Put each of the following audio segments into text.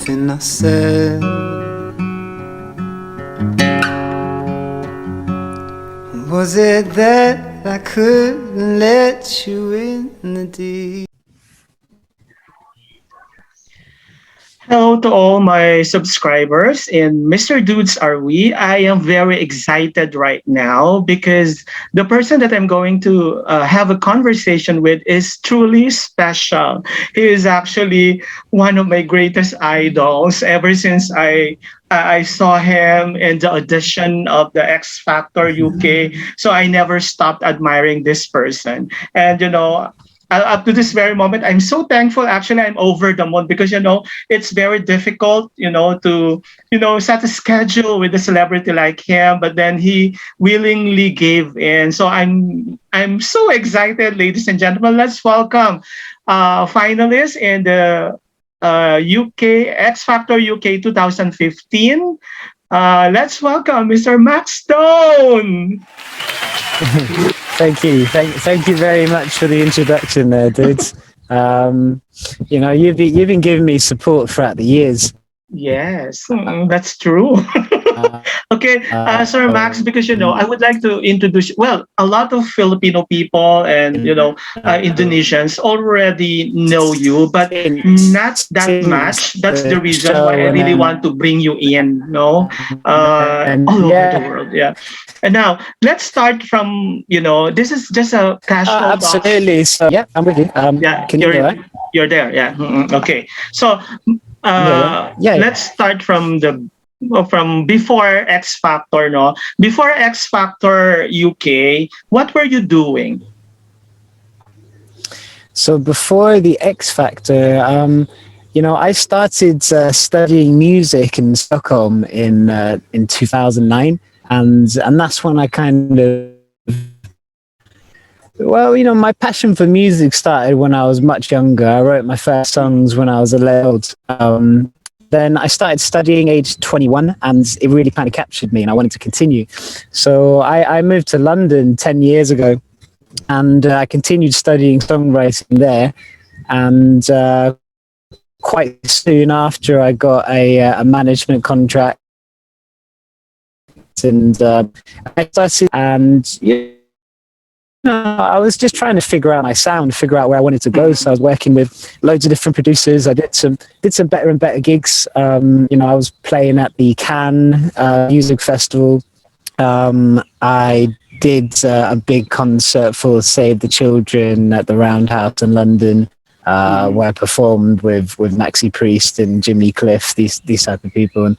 something I said. Was it that I couldn't let you in the deep? Hello to all my subscribers in Mr. Dudes Are We. I am very excited right now because the person that I'm going to have a conversation with is truly special. He is actually one of my greatest idols ever since I saw him in the audition of the X Factor UK. So I never stopped admiring this person. And up to this very moment, I'm so thankful. Actually, I'm over the moon because it's very difficult, to set a schedule with a celebrity like him. But then he willingly gave in. So I'm so excited, ladies and gentlemen. Let's welcome finalists in the UK X Factor UK 2015. Let's welcome Mr. Max Stone. Thank you. Thank you very much for the introduction there, dudes. You've been giving me support throughout the years. Yes, that's true. Okay, Sir Max, because I would like to introduce. Well, a lot of Filipino people and Indonesians already know you, but not that much. That's the reason why I really want to bring you in. All over the world. Yeah. And now let's start from this is just a casual talk. Absolutely. So yeah, I'm with you. Yeah, can you hear that? You're there. Yeah. Okay. So let's start from before X Factor. No, before X Factor UK, what were you doing? So before the X Factor, I started studying music in Stockholm in 2009, and that's when I kind of. Well, my passion for music started when I was much younger. I wrote my first songs when I was 11. Then I started studying age 21, and it really kind of captured me, and I wanted to continue. So I moved to London 10 years ago, and I continued studying songwriting there. And quite soon after, I got a management contract, and I started, and I was just trying to figure out my sound, figure out where I wanted to go. So I was working with loads of different producers. I did some better and better gigs. I was playing at the Cannes Music Festival. I did a big concert for Save the Children at the Roundhouse in London, where I performed with Maxi Priest and Jimmy Cliff, these type of people.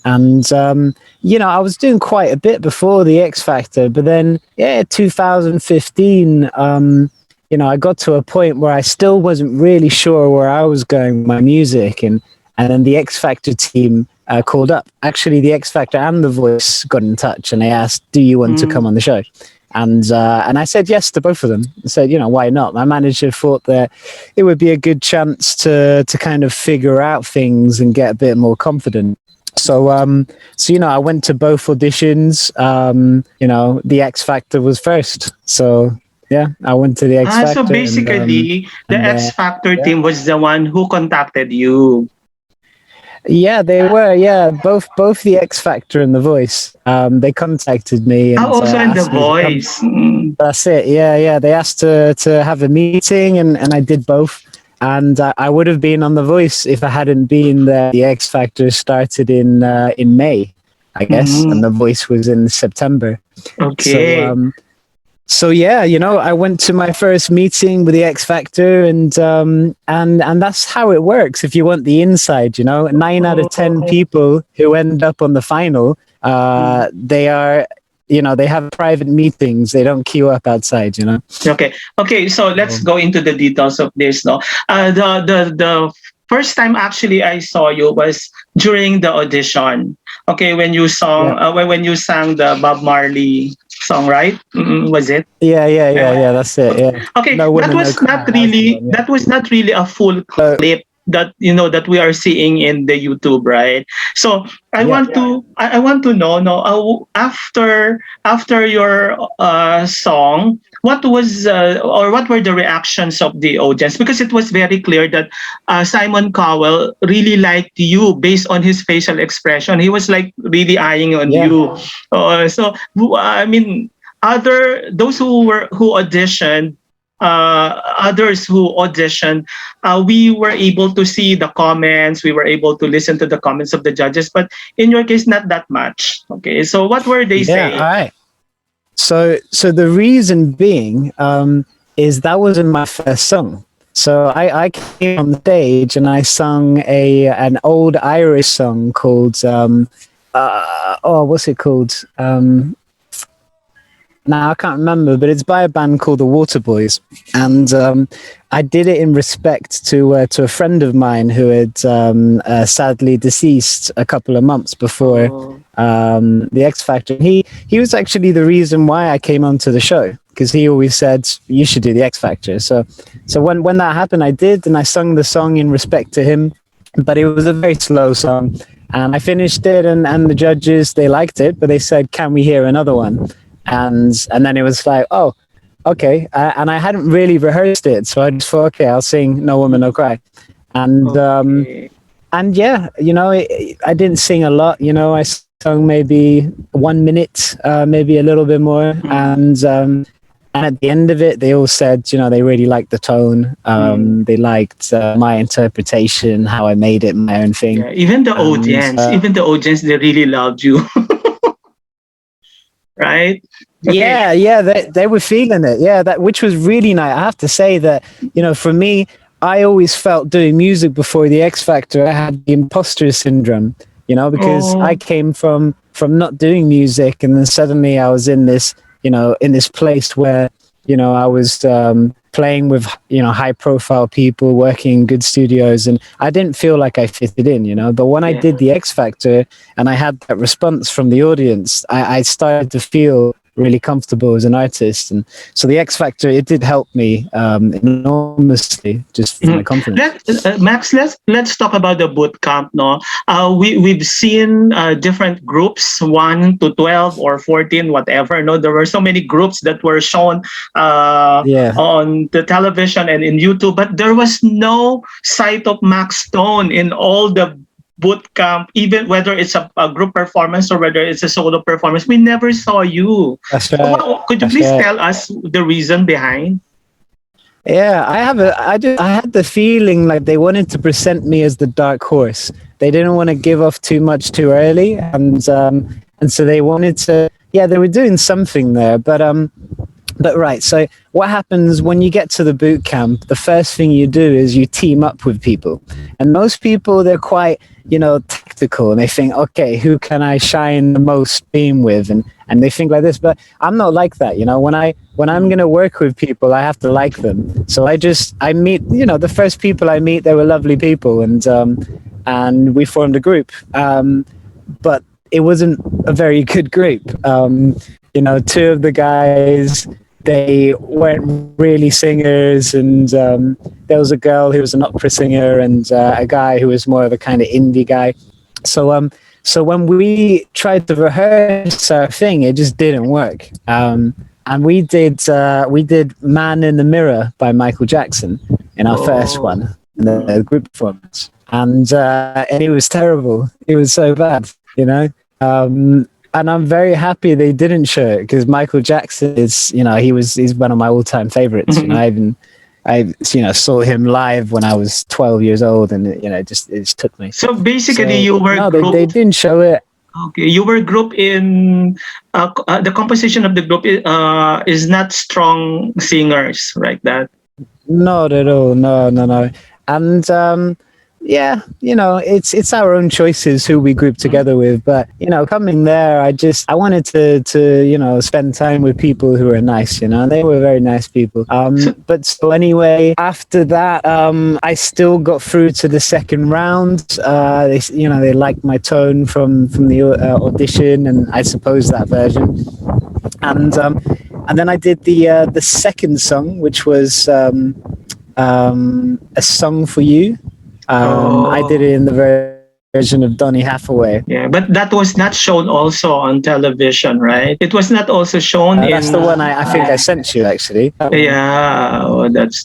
And I was doing quite a bit before the X Factor, but then 2015, I got to a point where I still wasn't really sure where I was going with my music, and then the X Factor team called up. Actually, the X Factor and The Voice got in touch, and they asked, "Do you want to come on the show?" And I said yes to both of them. I said, why not? My manager thought that it would be a good chance to kind of figure out things and get a bit more confident. So I went to both auditions. The X Factor was first. So yeah, I went to the X Factor. So basically, the X Factor team was the one who contacted you. Yeah, they were. Yeah, both the X Factor and The Voice. They contacted me. And, also in The Voice. That's it. Yeah. They asked to have a meeting, and I did both. And I would have been on The Voice if I hadn't been there. The X Factor started in May, I guess, and The Voice was in September. Okay. So I went to my first meeting with the X Factor, and that's how it works. If you want the inside, 9 out of 10 people who end up on the final, they are. They have private meetings. They don't queue up outside, Okay. So let's go into the details of this. No, the first time actually I saw you was during the audition. Okay, when you when you sang the Bob Marley song, right? Was it? Yeah. That's it. Yeah. Okay, that was not really a full clip. that that we are seeing in the YouTube, right? So I Yeah. want to I want to know, no, after your song, what was or what were the reactions of the audience? Because it was very clear that Simon Cowell really liked you based on his facial expression. He was like really eyeing on Yeah. you. So I mean, other those who auditioned, others who auditioned, we were able to see the comments, we were able to listen to the comments of the judges, but in your case, not that much. Okay, so what were they Yeah. All saying? right. So the reason being is that wasn't my first song. So I came on stage and I sung an old Irish song called what's it called? Now I can't remember, but it's by a band called the Waterboys, and I did it in respect to a friend of mine who had sadly deceased a couple of months before Oh, the X Factor. He was actually the reason why I came onto the show, because he always said you should do the X Factor. So when that happened, I did, and I sung the song in respect to him. But it was a very slow song, and I finished it, and the judges, they liked it, but they said, "Can we hear another one?" And then it was like, oh, okay. And I hadn't really rehearsed it, so I just thought, okay, I'll sing "No Woman, No Cry," and okay. and yeah, I didn't sing a lot. I sung maybe 1 minute, maybe a little bit more, and at the end of it, they all said, they really liked the tone. They liked my interpretation, how I made it my own thing, Yeah, even the and audience, they really loved you, right? Okay. yeah, they were feeling it. Yeah, that which was really nice. I have to say that, for me, I always felt doing music before the X Factor, I had the imposter syndrome, because I Oh, came from not doing music, and then suddenly I was in this, in this place where, I was playing with, high profile people, working in good studios, and I didn't feel like I fitted in, But when I yeah. did the X Factor and I had that response from the audience, I started to feel really comfortable as an artist, and so the X Factor, it did help me enormously, just for my Mhm. confidence. Max, let's talk about the boot camp. No, we've seen different groups, 1 to 12 or 14, whatever. No, there were so many groups that were shown Yeah, on the television and in YouTube, but there was no sight of Max Stone in all the boot camp, even whether it's a group performance or whether it's a solo performance. We never saw you. that's So, right. could you That's please right. tell us the reason behind? Yeah, I had the feeling like they wanted to present me as the dark horse. They didn't want to give off too much too early, and so they wanted to. Yeah, they were doing something there, but right. So what happens when you get to the boot camp? The first thing you do is you team up with people, and most people, they're quite, tactical, and they think, okay, who can I shine the most beam with, and they think like this. But I'm not like that. When I'm gonna work with people, I have to like them. So I meet, the first people I meet, they were lovely people, and we formed a group. But it wasn't a very good group. Two of the guys, they weren't really singers, and there was a girl who was an opera singer, and a guy who was more of a kind of indie guy. So when we tried to rehearse our thing, it just didn't work. And we did "Man in the Mirror" by Michael Jackson in our first Oh. one, in the group performance, and it was terrible. It was so bad, and I'm very happy they didn't show it, because Michael Jackson is, he's one of my all-time favorites. I saw him live when I was 12 years old, and it just took me. So basically, So you were no, they grouped. didn't show it. Okay, you were grouped in the composition of the group is not strong singers, like that. Not at all. No, no, no. And yeah, it's our own choices who we group together with. But coming there, I wanted to spend time with people who are nice. They were very nice people. So, But so anyway, after that, I still got through to the second round. They liked my tone from the audition, and I suppose that version. And then I did the second song, which was a song for you. I did Oh. it in the version of Donny Hathaway. Yeah, but that was not shown also on television, right? It was not also shown That's in. the one I think I sent you actually. That one. Yeah, oh, that's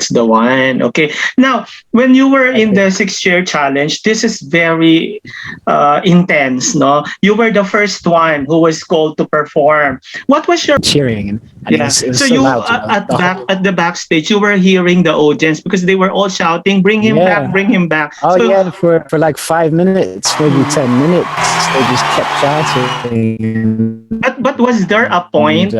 the one. Okay. Now, when you were in Okay. the 6 year challenge, this is very intense. No, you were the first one who was called to perform. What was your Cheering and yeah? it was So so you loud, you know. at The back whole at the backstage, you were hearing the audience because they were all shouting, "Bring him back! yeah. Bring him back!" Oh So yeah, for like 5 minutes, maybe 10 minutes, they just kept shouting, but was there a and point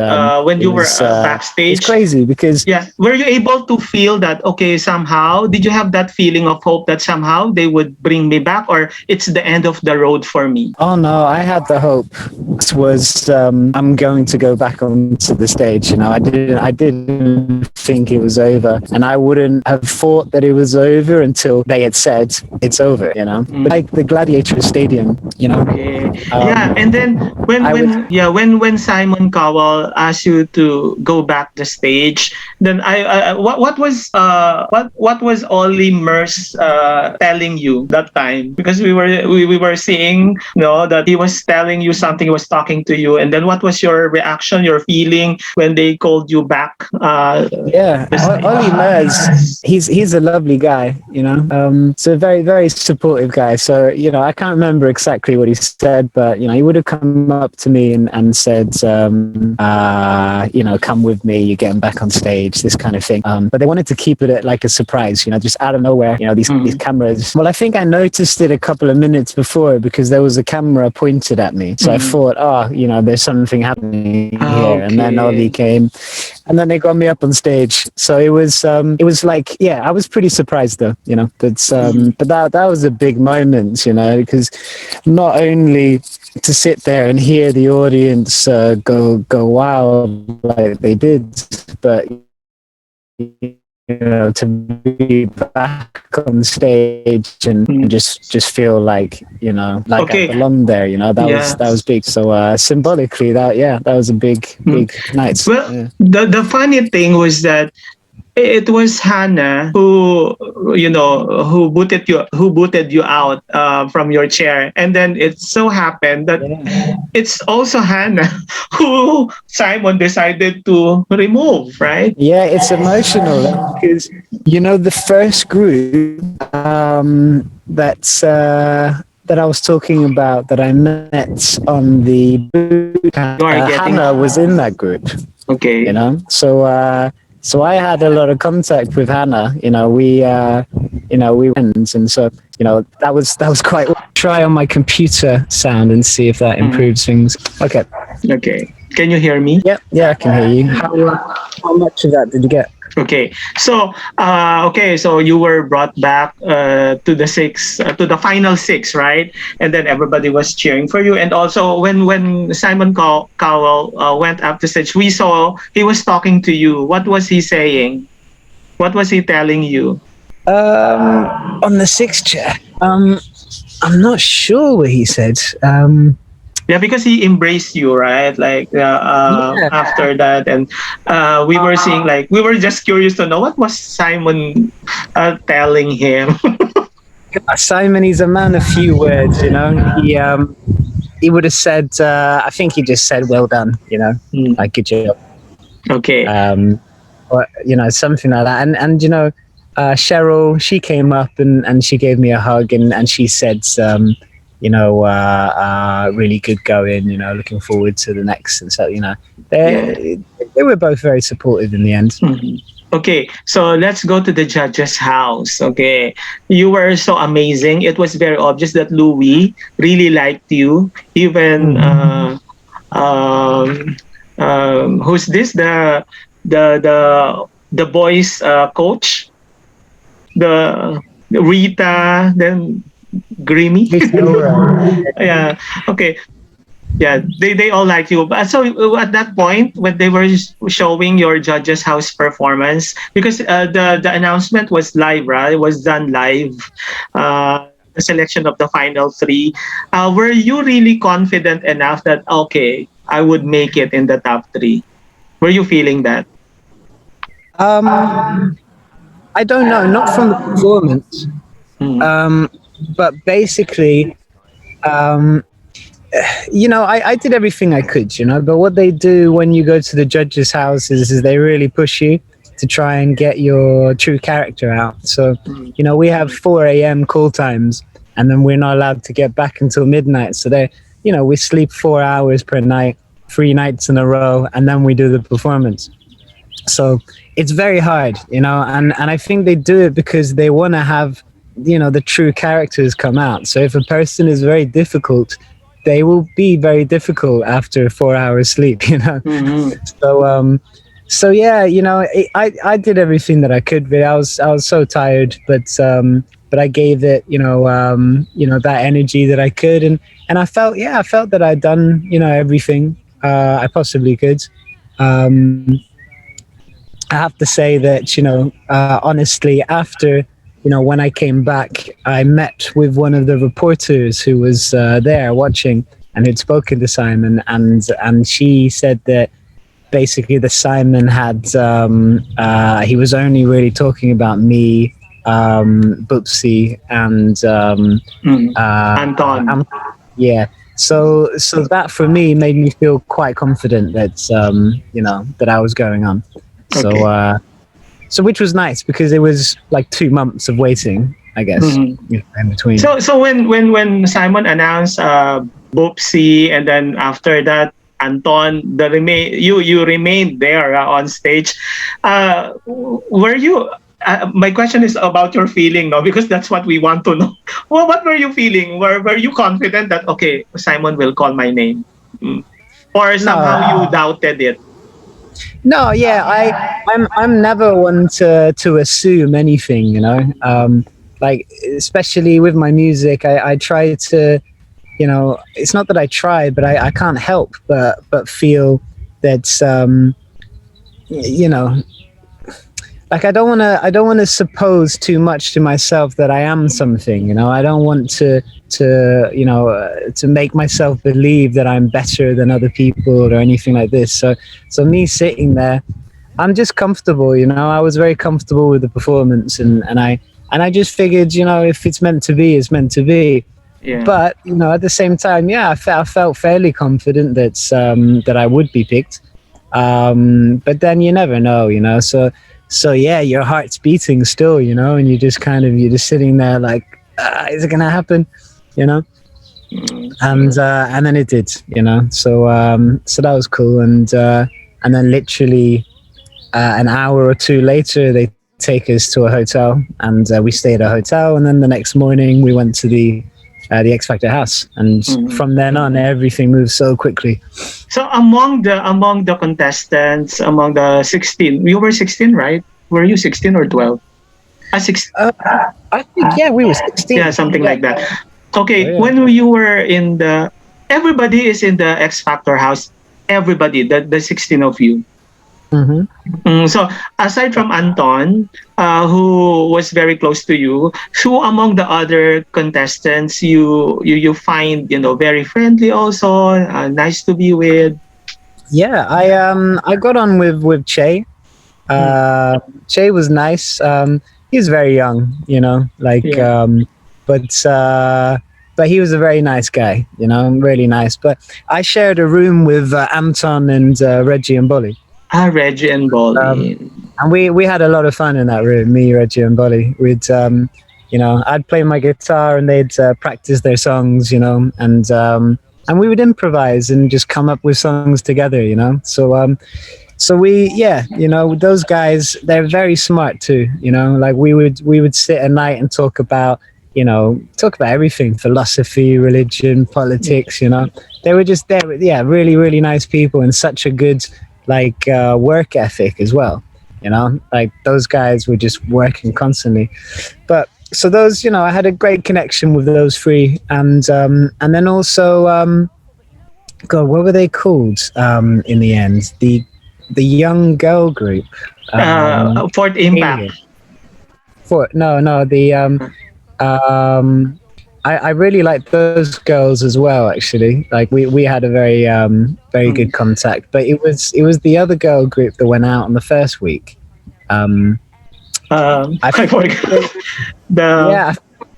when it you were was it's backstage? crazy because Yeah, were you able to feel that? Okay, somehow did you have that feeling of hope that somehow they would bring me back, or it's the end of the road for me? oh no, I had the hope. This was I'm going to go back onto the stage. You know, I didn't think it was over, and I wouldn't have thought that it was over until they had said it's over. You know, but Mm. like the Gladiator Stadium. You know, Okay. Yeah, um, and then I would. when Simon Cowell asked you to go back the stage, then what was Ollie Mers telling you that time? Because we were seeing, you know, that he was telling you something, he was talking to you, and then what was your reaction, your feeling when they called you back? Yeah, The Ollie Mers, stage? he's a lovely guy, you know. So a very very supportive guy. So you know, I can't remember exactly what he said, but you know, he would have come up to me and said, you know, come with me, you're getting back on stage, this kind of thing. But they wanted to keep it like a surprise, you know, just out of nowhere. You know, these cameras. Well, I think I noticed it a couple of minutes before because there was a camera pointed at me. So I thought, oh, you know, there's something happening here. And then Ollie Okay. came, and then they got me up on stage. So it was like, yeah, I was pretty surprised though, you know. But that was a big moment, you know, because not only to sit there and hear the audience go wild like they did, but you know, to be back on stage and just feel like, you know, like I Okay. belonged there, you know, Yeah. that was big. So symbolically, that was a big night. Well, Yeah. the funny thing was that it was Hannah who, you know, who booted you out from your chair, and then it so happened that Yeah. it's also Hannah who Simon decided to remove, right? Yeah, it's emotional because you know the first group that I was talking about that I met on the boot camp, You are getting Hannah was in that group. You okay. know, so I had a lot of contact with Hannah. You know, we were friends, and so you know that was quite. Try on my computer sound and see if that improves things. Okay. Okay. Can you hear me? Yeah, I can hear you. How much of that did you get? Okay, so so you were brought back to the to the final six, right? And then everybody was cheering for you. And also, when Simon Cowell went up to stage, we saw he was talking to you. What was he saying? What was he telling you? On the sixth chair. I'm not sure what he said. Yeah, because he embraced you, right? Like Yeah, after that, and we were seeing, like, we were just curious to know what was Simon telling him. Simon, he's a man of few words. You know, he would have said. I think he just said, "Well done." You know, Hmm. like good job. Okay. Or you know, something like that. And you know, Cheryl, she came up and she gave me a hug and she said, you know, really good going. You know, looking forward to the next. And so you know, Yeah. they were both very supportive in the end. Mhm. Okay, so let's go to the judge's house. Okay, you were so amazing. It was very obvious that Louis really liked you. Even um, who's this? The the the boys coach, the Rita, then Grimmy. Yeah. Okay. Yeah, they all like you. But so at that point, when they were showing your judges' house performance, because the announcement was live, right? It was done live. The selection of the final three. Were you really confident enough that okay, I would make it in the top three? Were you feeling that? Um, I don't know, not from the performance. Mm. Um, but basically, um, I did everything I could, but what they do when you go to the judge's house is they really push you to try and get your true character out. So, Mm. we have 4 a.m. call times, and then we're not allowed to get back until midnight. So we sleep 4 hours per night, 3 nights in a row, and then we do the performance. So it's very hard, and I think they do it because they want to have, the true characters come out. So if a person is very difficult, they will be very difficult after 4 hours sleep, Mhm. So yeah, I did everything that I could. But I was so tired, but I gave it, that energy that I could, and I felt that I'd done, everything I possibly could. Um, I have to say that, honestly, after, when I came back, I met with one of the reporters who was there watching and who'd spoken to Simon, and she said that basically the Simon had he was only really talking about me, Boopsy, and Mm. uh, Anton. yeah. So that for me made me feel quite confident that that I was going on. So Okay. which was nice because it was like 2 months of waiting, I guess, Mhm. in between. So when Simon announced Boopsy, and then after that Anton, you remained there on stage. Were you? My question is about your feeling, no, because that's what we want to know. Well, what were you feeling? Were you confident that okay, Simon will call my name, mm. or somehow No, you doubted it? no, yeah, I'm never one to assume anything, like especially with my music, I try to, it's not that I try, but I can't help but feel that you know like I don't want to suppose too much to myself that I am something. I don't want to make myself believe that I'm better than other people or anything like this. So me sitting there, I'm just comfortable. I was very comfortable with the performance, and I just figured, if it's meant to be, it's meant to be. Yeah. But at the same time, yeah, I felt fairly confident that I would be picked. But then you never know, so yeah, your heart's beating still, and you're just sitting there like, is it gonna happen, you know? Mm. And then it did, so that was cool, and then literally an hour or two later, they take us to a hotel, and we stayed at a hotel, and then the next morning we went to the X Factor house, and Mhm. from then on, everything moved so quickly. So among the contestants, among the 16, you were 16, right? Were you 16 or 12? Six. Uh, I think, yeah, we were 16. Yeah, something Yeah. like that. Oh, Okay, yeah. when you were in the, everybody is in the X Factor house. Everybody, the 16 of you. Hmm. So aside from Anton, who was very close to you, who among the other contestants you find very friendly also, nice to be with. Yeah, I got on with Che. Mm. Uh, Che was nice. He's very young, like, Yeah. but he was a very nice guy, really nice. But I shared a room with Anton and Reggie and Bolly. Reggie and Um, Bolin. and we had a lot of fun in that room. Me, Reggie, and Bolly. I'd play my guitar and they'd practice their songs, and we would improvise and just come up with songs together, So those guys, they're very smart too, like we would sit at night and talk about everything, philosophy, religion, politics, they were really, really nice people and such a good, like, work ethic as well, like those guys were just working constantly. But so those, I had a great connection with those three, and then also, God, what were they called, in the end? The young girl group. Fourth Impact. Alien. No, the I really liked those girls as well. Actually, like we had a very good contact. But it was the other girl group that went out on the first week. I I forgot the Yeah,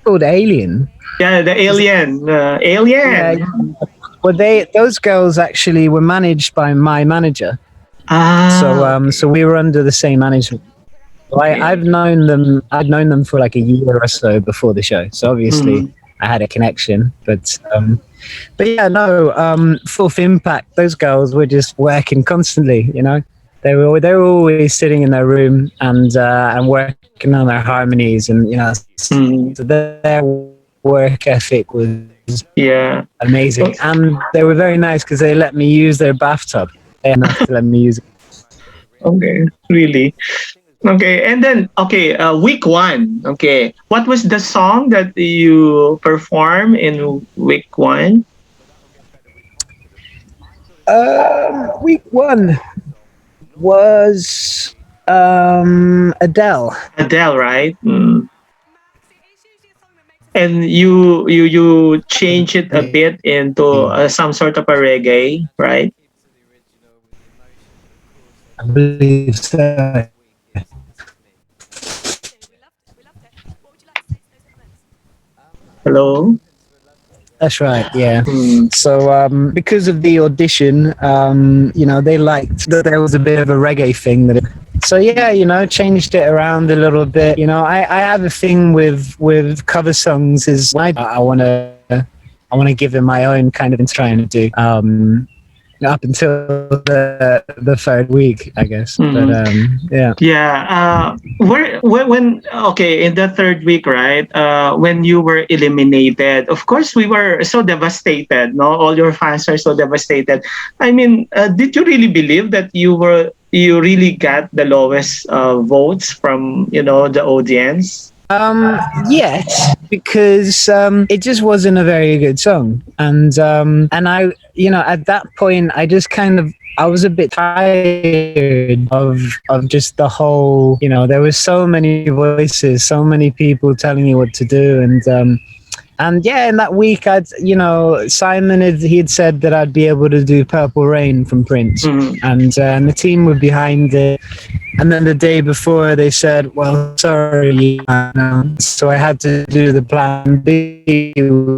called Alien. Yeah, the Is it- Alien. Yeah. Alien. Well, those girls actually were managed by my manager. So Ah, so okay. we were under the same management. So Okay. I've known them. I'd known them for like a year or so before the show. So obviously Mm. I had a connection. But yeah, no. Fourth Impact. Those girls were just working constantly. You know, they were always sitting in their room and working on their harmonies, and Mm. so their work ethic was Yeah. amazing, Oh, and they were very nice because they let me use their bathtub. They had enough to let me use it. okay. Really. Okay. And then, okay, week one. Okay. What was the song that you perform in week one? Week one was Adele. Adele, right? Mm. And you change it a bit into some sort of a reggae, right? I believe so. Hello. That's right. Yeah. Mm. So because of the audition, they liked that there was a bit of a reggae thing that. So yeah, changed it around a little bit. I have a thing with cover songs is I want to give them my own kind of trying to do. Up until the third week, I guess. But Mm. yeah. Yeah. When okay, in the third week, right? When you were eliminated, of course we were so devastated. No, all your fans are so devastated. I mean, did you really believe that you really got the lowest votes from the audience? Yes, because it just wasn't a very good song, and I, at that point, I just kind of. I was a bit tired of just the whole, there was so many voices, so many people telling me what to do, and yeah, in that week, Simon he had said that I'd be able to do Purple Rain from Prince, Mm. and the team were behind it. And then the day before, they said, "Well, sorry." So I had to do the plan B,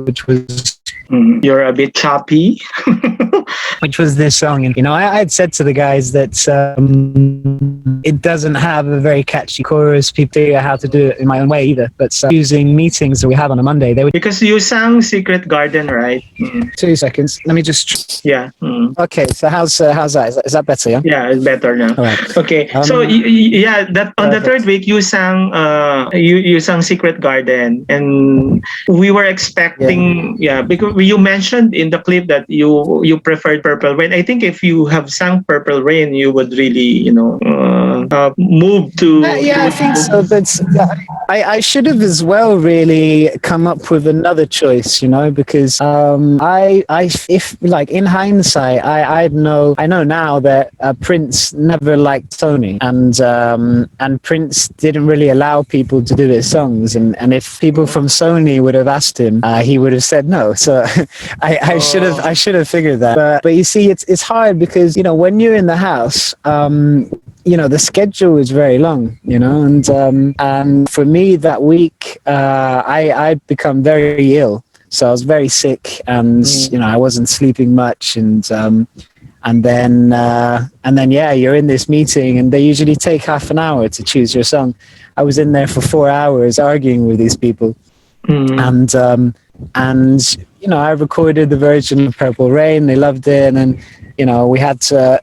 which was Mm. You're a bit choppy. this song. And I had said to the guys that it doesn't have a very catchy chorus. People figure out how to do it in my own way either. But using meetings that we have on a Monday, they would. Because you sang Secret Garden, right? Mm. 2 seconds. Let me just. Yeah. Mm. Okay. So how's that? Is that better? Yeah. Yeah, it's better now. All right. Okay. So yeah, that on the third Perfect. week you sang you sang Secret Garden, and we were expecting, yeah, because you mentioned in the clip that you preferred Purple Rain. I think if you have sung Purple Rain, you would really move to Yeah, I think so. But I should have as well really come up with another choice, because if like in hindsight, I know now that Prince never liked Tony, and Prince didn't really allow people to do his songs, and if people from Sony would have asked him, he would have said no. So I should have figured that. But you see, it's hard because when you're in the house. The schedule is very long, and for me that week, I'd become very ill. So I was very sick, and I wasn't sleeping much, and then yeah, you're in this meeting, and they usually take half an hour to choose your song. I was in there for 4 hours arguing with these people, and I recorded the version of Purple Rain. They loved it, and then we had to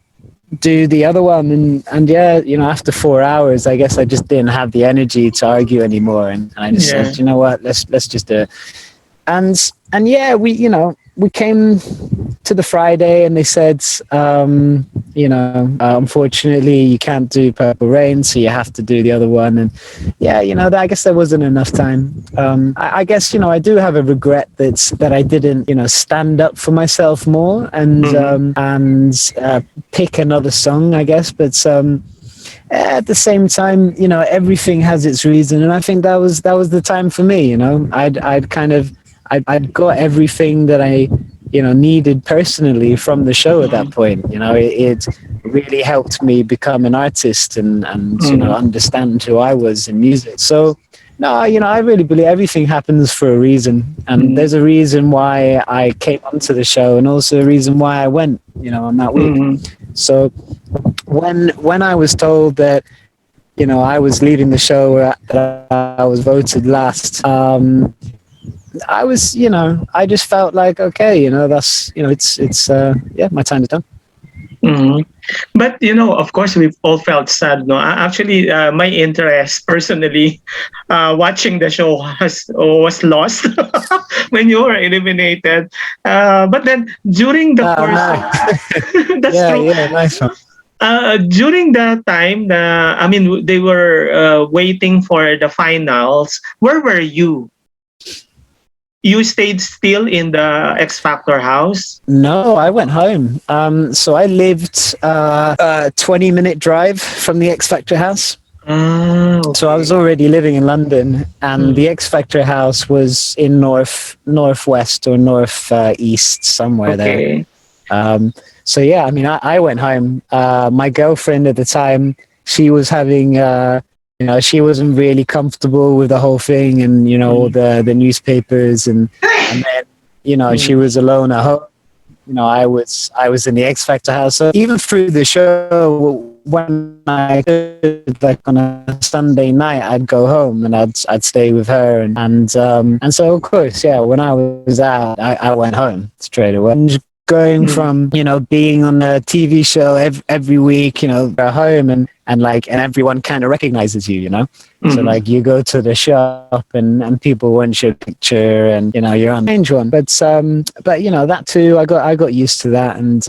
do the other one, and yeah, after 4 hours, I guess I just didn't have the energy to argue anymore, and I just said, you know what, let's just do it. And yeah, we came to the Friday, and they said, unfortunately, you can't do Purple Rain, so you have to do the other one. And yeah, I guess there wasn't enough time. I guess I do have a regret that I didn't stand up for myself more and pick another song, I guess. But at the same time, everything has its reason, and I think that was the time for me. I'd got everything that I needed personally from the show at that point. It really helped me become an artist and understand who I was in music. So No, I really believe everything happens for a reason, and there's a reason why I came onto the show, and also a reason why I went, on that week. Mm-hmm. So when I was told that, I was leading the show, that I was voted last, I was, I just felt like, okay, that's, it's yeah, my time is done. Mm-hmm. But of course, we've all felt sad. No, actually, my interest personally, watching the show was lost when you were eliminated. But then during the course, Nice. that's Yeah, true. yeah, nice one. During the time, I mean, they were waiting for the finals. Where were you? You stayed still in the X Factor house. No, I went home. So I lived a 20-minute drive from the X Factor house. So I was already living in London, and the X Factor house was in northwest or north east, somewhere there. So yeah, I mean, I went home. My girlfriend at the time, she was having, she wasn't really comfortable with the whole thing, and all the newspapers, and then she was alone at home. I was in the X Factor house. So even through the show, when I could, like on a Sunday night, I'd go home and I'd stay with her, and so of course, yeah, when I was out, I went home straight away. And just going from being on a TV show every week, at home, and everyone kind of recognizes you, So like you go to the shop and people want your picture, and you're on the strange one. But that too, I got used to that, and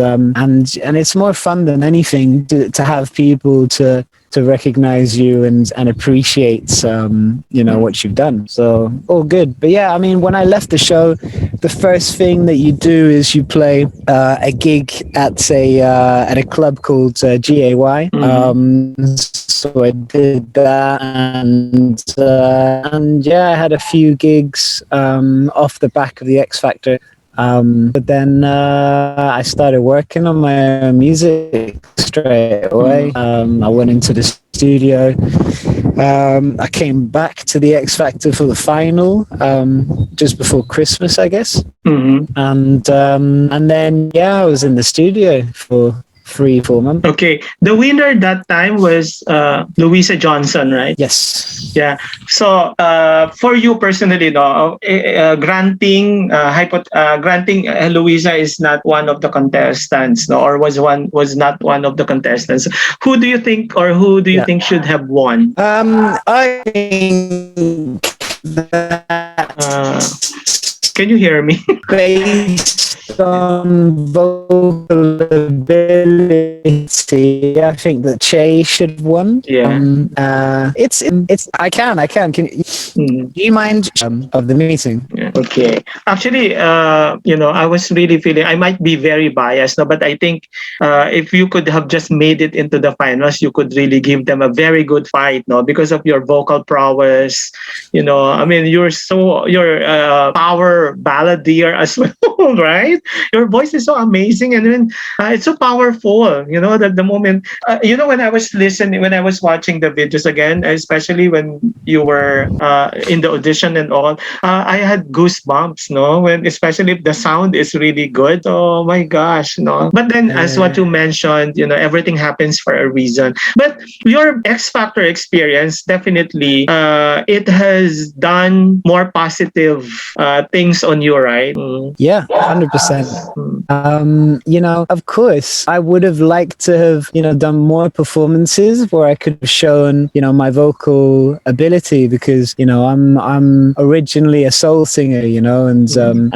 it's more fun than anything to have people to recognize you and appreciate what you've done. So all good. But yeah, I mean, when I left the show, the first thing that you do is you play a gig at a club called GAY. So I did that, and yeah, I had a few gigs off the back of the X Factor. But then I started working on my own music straight away. I went into the studio. I came back to the X Factor for the final just before Christmas, I guess. And then I was in the studio for 3-4 months. Okay. The winner that time was Louisa Johnson, right? Yes. Yeah. So for you personally, granting Louisa is not one of the contestants, or was not one of the contestants. Who do you think should have won? I think that can you hear me? based on vocal ability, I think that Che should have won. Yeah. It's I can. Can do you mind of the meeting? Yeah. Okay. Actually, I was really feeling I might be very biased, no, but I think if you could have just made it into the finals, you could really give them a very good fight, no, because of your vocal prowess. I mean, you're power balladeer as well, right? Your voice is so amazing, and then it's so powerful. That the moment, when I was watching the videos again, especially when you were in the audition and all, I had goosebumps, no, especially if the sound is really good. Oh my gosh, no. But then, as what you mentioned, everything happens for a reason. But your X Factor experience, definitely, it has done more positive things on you, right? Yeah, 100%. Of course, I would have liked to have, done more performances where I could have shown, my vocal ability, because, I'm originally a soul singer, and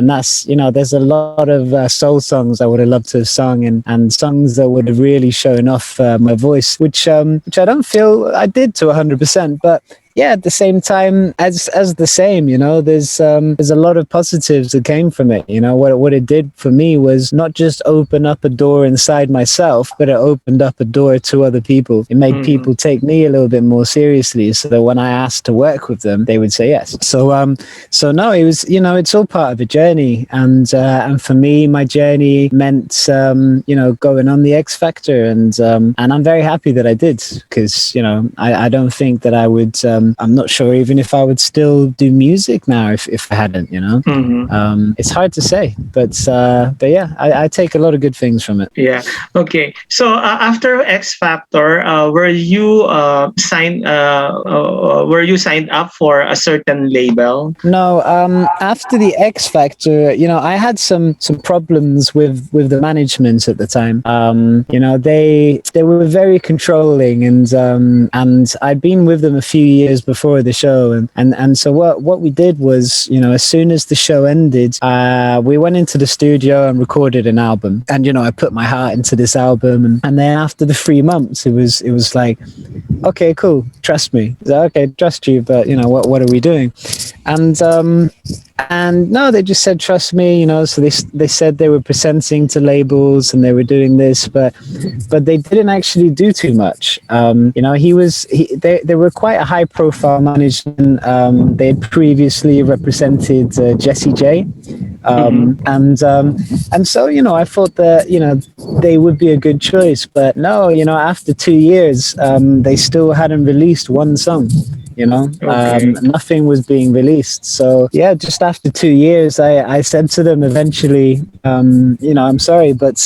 that's, there's a lot of soul songs I would have loved to have sung, and songs that would have really shown off my voice, which I don't feel I did to 100%, but yeah, at the same time, as the same, there's a lot of positives that came from it. What it did for me was not just open up a door inside myself, but it opened up a door to other people. It made people take me a little bit more seriously, so that when I asked to work with them, they would say yes. So no, it was, it's all part of a journey, and for me, my journey meant going on the X Factor, and I'm very happy that I did, because I don't think that I would I'm not sure even if I would still do music now if I hadn't, you know. Mm-hmm. It's hard to say, but yeah, I take a lot of good things from it. Yeah. Okay. So after X Factor, were you signed up for a certain label? No, after the X Factor, you know, I had some problems with the management at the time. You know, they were very controlling, and I'd been with them a few years before the show, and so what we did was, you know, as soon as the show ended, we went into the studio and recorded an album, and you know, I put my heart into this album, and then after the 3 months, it was like, okay, cool, trust me. So, okay, trust you, but you know, what are we doing? And no, they just said trust me, you know. So they said they were presenting to labels and they were doing this, but they didn't actually do too much. You know, they were quite a high profile management. They had previously represented Jessie J. Mm-hmm. And so, you know, I thought that, you know, they would be a good choice, but no, you know, after 2 years, they still hadn't released one song. You know, Okay. nothing was being released. So yeah, just after 2 years, I said to them eventually, you know, I'm sorry, but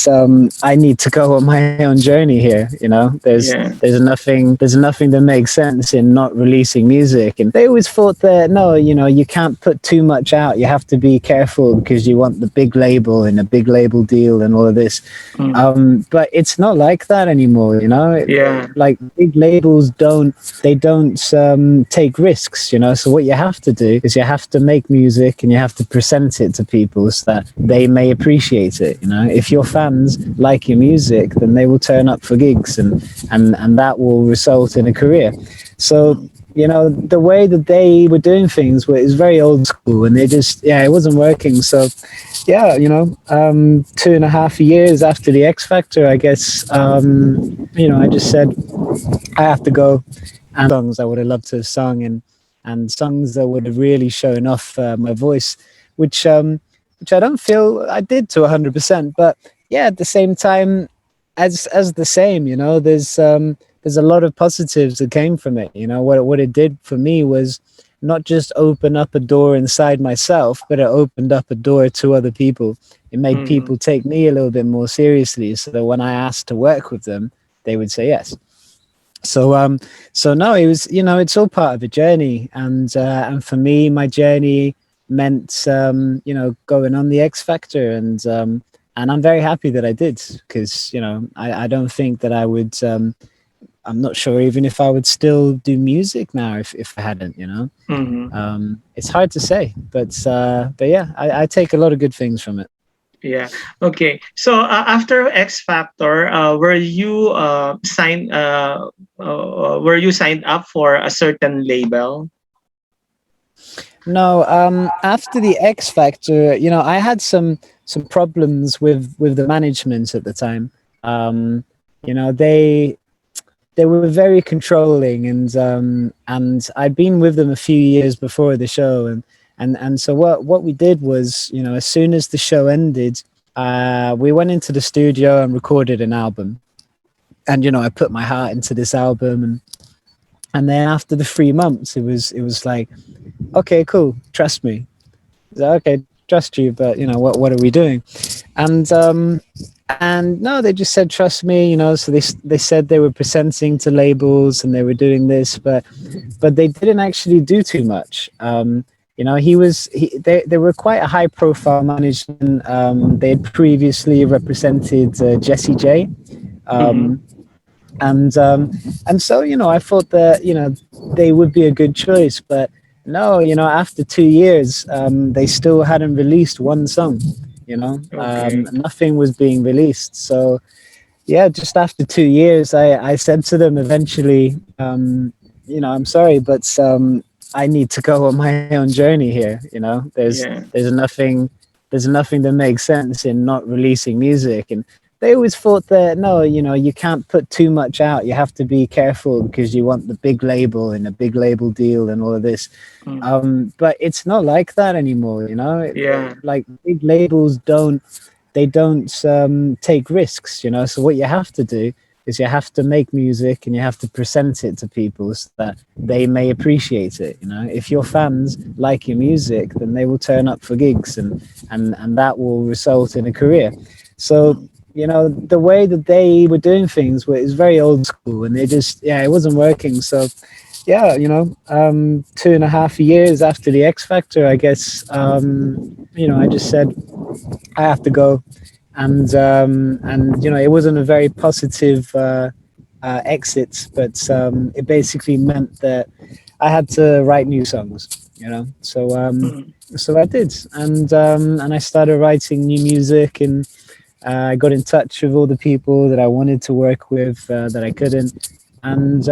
I need to go on my own journey here. You know, Yeah. there's nothing that makes sense in not releasing music. And they always thought that no, you know, you can't put too much out. You have to be careful because you want the big label and a big label deal and all of this. Mm. But it's not like that anymore. You know, Yeah. like big labels don't take risks, you know. So what you have to do is you have to make music and you have to present it to people so that they may appreciate it, you know. If your fans like your music, then they will turn up for gigs, and that will result in a career. So you know, the way that they were doing things is very old school, and it wasn't working. So yeah, you know, 2.5 years after the X Factor, I guess, you know, I just said I have to go, and songs I would have loved to have sung, and songs that would have really shown off my voice, which I don't feel I did to 100%. But yeah, at the same time, as the same, you know, there's a lot of positives that came from it. You know, what it did for me was not just open up a door inside myself, but it opened up a door to other people. It made Mm-hmm. people take me a little bit more seriously, so that when I asked to work with them, they would say yes. So no, it was, you know, it's all part of a journey, and for me, my journey meant you know, going on the X Factor, and I'm very happy that I did, because you know, I don't think that I would. I'm not sure even if I would still do music now if I hadn't, you know. Mm-hmm. It's hard to say, but yeah, I take a lot of good things from it. Yeah. Okay. So after X Factor, were you signed up for a certain label? No, after the X Factor, you know, I had some problems with the management at the time. You know, they were very controlling, and I'd been with them a few years before the show, and so what we did was, you know, as soon as the show ended, we went into the studio and recorded an album, and you know, I put my heart into this album, and then after the 3 months, it was like, okay, cool, trust me. So, okay, trust you, but you know, what are we doing? And and no, they just said trust me, you know. So they said they were presenting to labels and they were doing this, but they didn't actually do too much. You know, they were quite a high profile management. They had previously represented Jessie J. Mm-hmm. Um, and so, you know, I thought that, you know, they would be a good choice, but no, you know, after 2 years, they still hadn't released one song. You know, Okay. nothing was being released. So yeah, just after 2 years, I said to them eventually, you know, I'm sorry, but I need to go on my own journey here. You know, Yeah. there's nothing that makes sense in not releasing music. And they always thought that no, you know, you can't put too much out. You have to be careful because you want the big label and a big label deal and all of this. Mm. But it's not like that anymore. You know, Yeah. like big labels don't take risks, you know. So what you have to do is you have to make music and you have to present it to people so that they may appreciate it. You know, if your fans like your music, then they will turn up for gigs, and that will result in a career. So you know, the way that they were doing things is very old school, and they just, yeah, it wasn't working. So yeah, you know, 2.5 years after the X Factor, I guess, you know, I just said I have to go, and you know, it wasn't a very positive exit, but it basically meant that I had to write new songs, you know. Mm. So I did, and I started writing new music, and I got in touch with all the people that I wanted to work with that I couldn't, and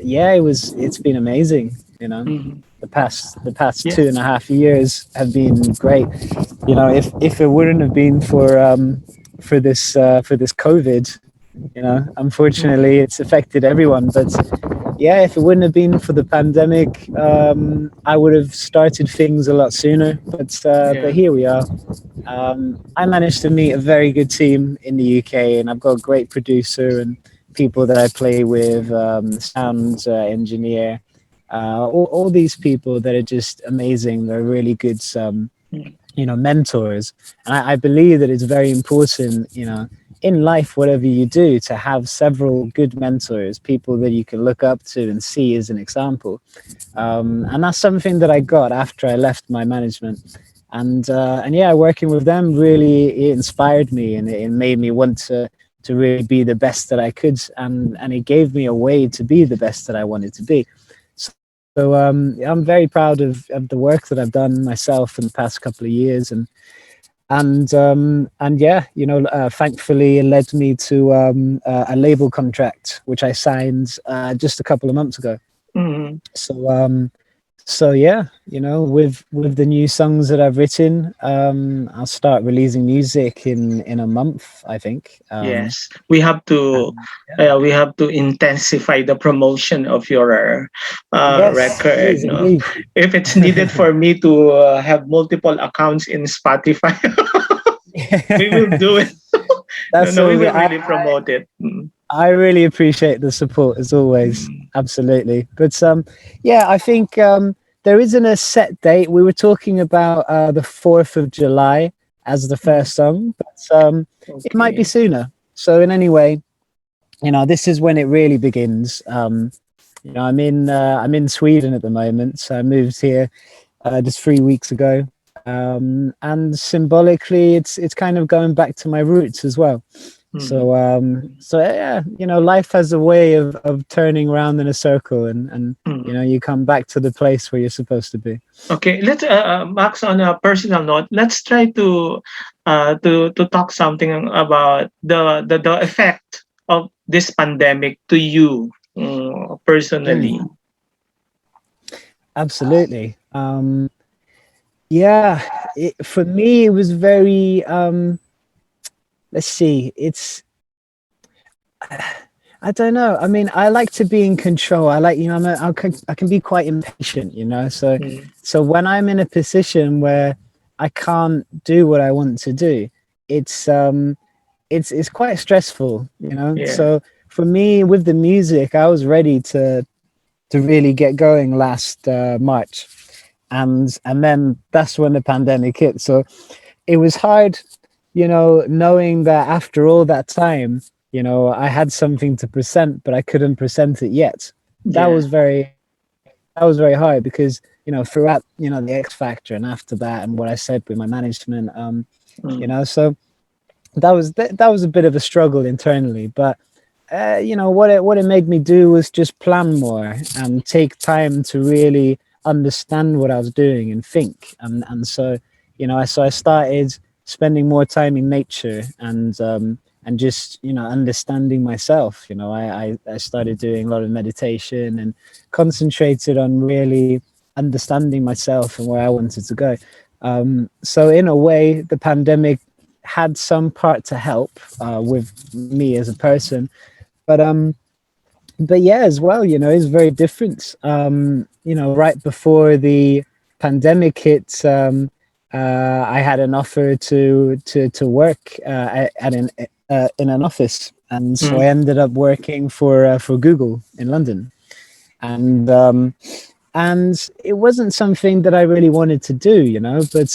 yeah, it's been amazing, you know. Mm. The past Yeah. 2.5 years have been great. You know, if it wouldn't have been for this COVID, you know, Mm. unfortunately it's affected everyone. But yeah, if it wouldn't have been for the pandemic, I would have started things a lot sooner. But Yeah. here we are. I managed to meet a very good team in the UK, and I've got a great producer and people that I play with, sound engineer, all these people that are just amazing. They're really good, Mm. you know, mentors. And I believe that it's very important, you know, in life, whatever you do, to have several good mentors, people that you can look up to and see as an example. And that's something that I got after I left my management. And yeah, working with them really, it inspired me, and it made me want to really be the best that I could, and it gave me a way to be the best that I wanted to be. So I'm very proud of the work that I've done myself in the past couple of years, and yeah, you know, thankfully it led me to a label contract which I signed just a couple of months ago. Mm. So yeah, you know, with the new songs that I've written, I'll start releasing music in a month, I think. Yes, we have to. And We have to intensify the promotion of your yes, record. please, No? indeed. If it's needed for me to have multiple accounts in Spotify, we will do it. No, That's no, we all good. will really promote it. Mm. I really appreciate the support as always. Mm. Absolutely. But yeah, I think there isn't a set date. We were talking about the 4th of July as the Mm. first song, but it might be Okay. sooner. So in any way, you know, this is when it really begins. You know, I'm in Sweden at the moment. So I moved here just 3 weeks ago, and symbolically, it's kind of going back to my roots as well. Mm. So yeah, you know, life has a way of turning around in a circle, and you know, Mm. you come back to the place where you're supposed to be. Okay, let's Max, on a personal note, let's try to talk something about the effect of this pandemic to you Mm, personally. absolutely. Yeah, for me, it was very. Let's see. I don't know. I mean, I like to be in control. I like, you know, I can be quite impatient, you know. Mm. So when I'm in a position where I can't do what I want to do, it's it's quite stressful, you know. Yeah, So for me, with the music, I was ready to really get going last March, and then that's when the pandemic hit. So it was hard, you know, knowing that after all that time, you know, I had something to present, but I couldn't present it yet. That yeah. was that was very hard because, you know, throughout, you know, the X Factor and after that and what I said with my management, you Mm. know, so that was a bit of a struggle internally, but you know, what it made me do was just plan more and take time to really understand what I was doing and think. And so, you know, I started spending more time in nature, and just, you know, understanding myself. You know, I started doing a lot of meditation and concentrated on really understanding myself and where I wanted to go. So in a way, the pandemic had some part to help with me as a person, but yeah, as well, you know, it's very different. You know, right before the pandemic hit, I had an offer to work at an in an office, and so I Mm, ended up working for Google in London, and it wasn't something that I really wanted to do, you know. But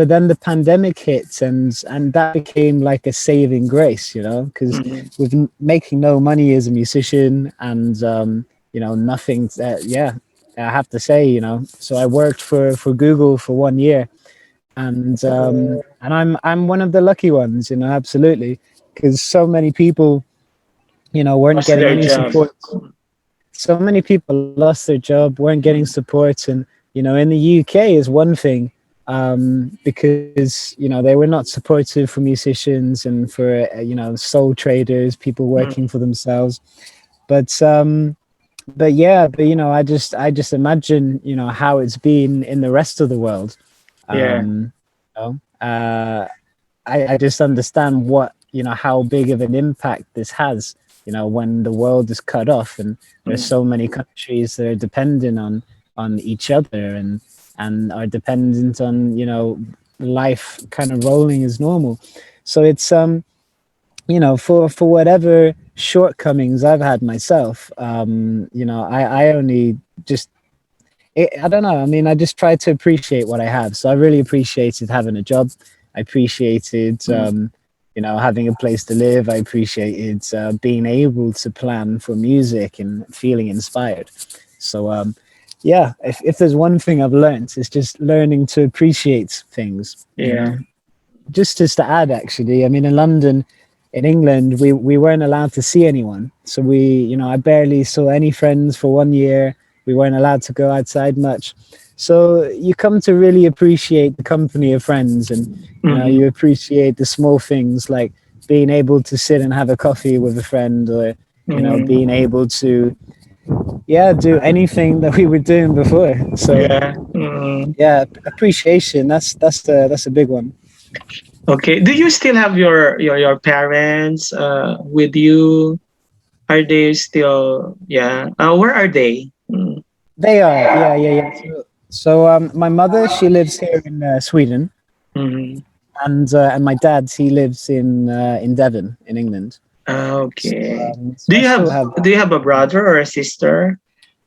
then the pandemic hit, and that became like a saving grace, you know, because mm, with making no money as a musician, and nothing. Yeah, I have to say, you know. So I worked for Google for 1 year, and I'm one of the lucky ones, you know, absolutely, because so many people, weren't lost getting their any job. support. So many people lost their job, weren't getting Mm, support, and in the UK is one thing, because they were not supportive for musicians and for sole traders, people working mm, for themselves. But yeah, but I just imagine how it's been in the rest of the world. yeah. Um, I just understand what how big of an impact this has. When the world is cut off, and there's Mm, so many countries that are dependent on each other, and are dependent on life kind of rolling as normal. So it's for whatever shortcomings I've had myself, I only just I don't know. I mean, I just try to appreciate what I have. So I really appreciated having a job. I appreciated, mm. having a place to live. I appreciated being able to plan for music and feeling inspired. So, yeah, if there's one thing I've learned, it's just learning to appreciate things, Yeah. just to add, actually, I mean, in London, in England, we weren't allowed to see anyone. So I barely saw any friends for 1 year. We weren't allowed to go outside much. So you come to really appreciate the company of friends, and Mm, you appreciate the small things, like being able to sit and have a coffee with a friend, or mm, being able to, yeah, do anything that we were doing before. So yeah. Mm. yeah, appreciation, that's a big one. Okay. Do you still have your parents with you? Are they still? Yeah. Where are they? Mm, They are, yeah, yeah, yeah. So my mother, she lives here in Sweden, mm. and my dad, he lives in Devon, in England. So, Okay. so I still have. Do you have a brother or a sister?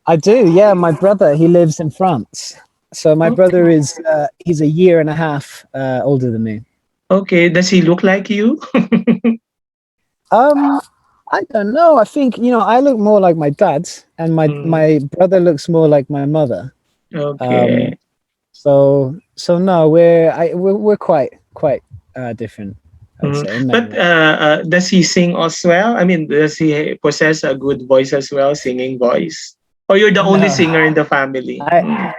I do, yeah. My brother, he lives in France. So my Okay. brother is he's a year and a half older than me. Okay. Does he look like you? Um, I don't know. I think I look more like my dad, and my Mm, my brother looks more like my mother. Um, okay. so no, we're quite different, I would Mm. say, in many But ways. does he sing as well? I mean, does he possess a good voice as well, singing voice? Or you're the only No, singer in the family? I Mm,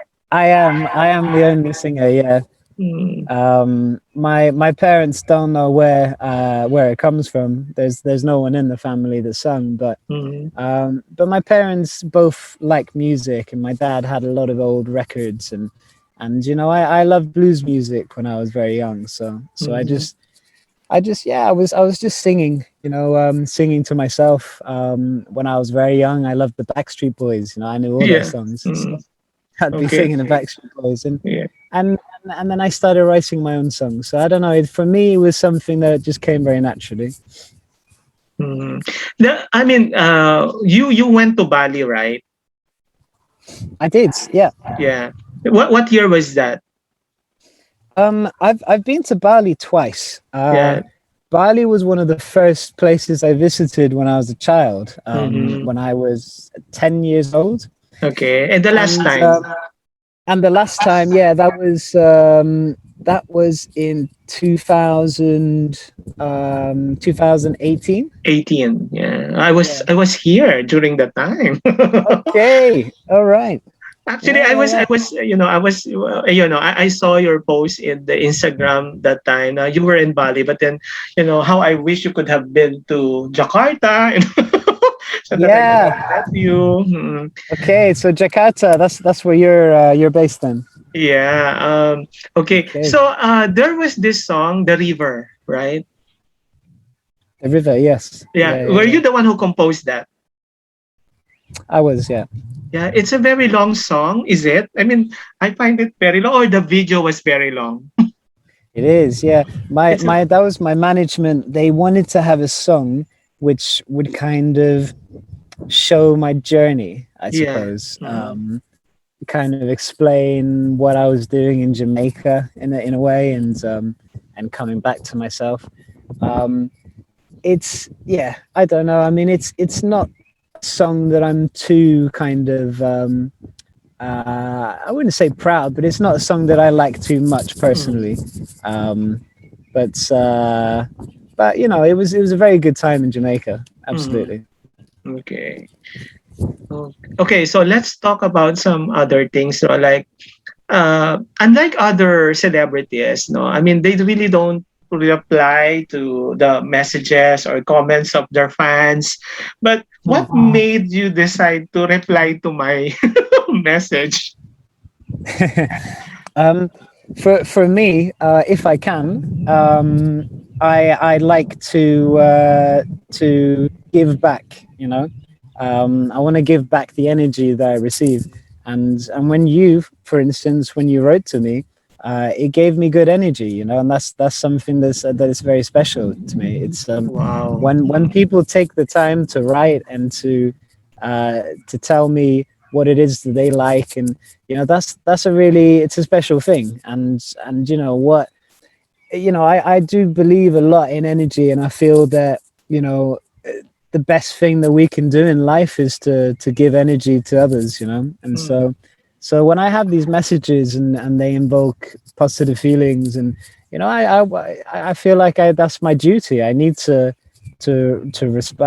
I am the only singer. Yeah. mm, My parents don't know where it comes from. There's no one in the family that sung, mm, but my parents both like music, and my dad had a lot of old records, and I loved blues music when I was very young. So mm. yeah, I was just singing, singing to myself. When I was very young, I loved the Backstreet Boys. I knew all their Yeah. songs, so Mm, I'd be okay. singing the Backstreet Boys, Yeah. and and then I started writing my own songs. So I don't know. For me, it was something that just came very naturally. Mm. I mean, you went to Bali, right? I did, yeah. Yeah. What year was that? I've been to Bali twice. Yeah. Bali was one of the first places I visited when I was a child. Mm-hmm. When I was 10 years old, Okay. And the last and time? and the last time, yeah, that was in 2018. 18. Yeah. Yeah. I was here during that time. Okay. All right. Actually, Yeah, yeah, I yeah. was, I saw your post in the Instagram that time. You were in Bali, but then, how I wish you could have been to Jakarta, so that I could Yeah. have met you. Mm. Okay. So Jakarta, that's where you're based then. Yeah. Okay. Okay. So, there was this song, "The River," right? The river. Yes. Yeah. Yeah. Yeah. Were Yeah. you the one who composed that? I was. Yeah. Yeah. It's a very long song, is it? I mean, I find it very long, or the video was very long. It is, yeah. My It's a, my that was my management. They wanted to have a song which would kind of show my journey, I yeah. suppose. Mm, Kind of explain what I was doing in Jamaica in a way, and coming back to myself. Um, it's yeah, I don't know. I mean, it's not a song that I'm too kind of I wouldn't say proud, but it's not a song that I like too much mm, personally. Um, but uh, but you know, it was a very good time in Jamaica. mm. Absolutely. Okay. Okay, so let's talk about some other things. So like unlike other celebrities, no, I mean they really don't reply to the messages or comments of their fans. But what made you decide to reply to my message? um, for me, if I can, I like to give back. You know, I want to give back the energy that I receive, and when you, for instance, when you wrote to me, it gave me good energy. You know, and that's something that is very special to me. It's Wow. when people take the time to write and to tell me what it is that they like, and you know, that's a really, it's a special thing. And you know what, you know, I do believe a lot in energy, and I feel that, you know, the best thing that we can do in life is to give energy to others, you know. And Mm. so when I have these messages and they invoke positive feelings, and you know, I feel like that's my duty. I need to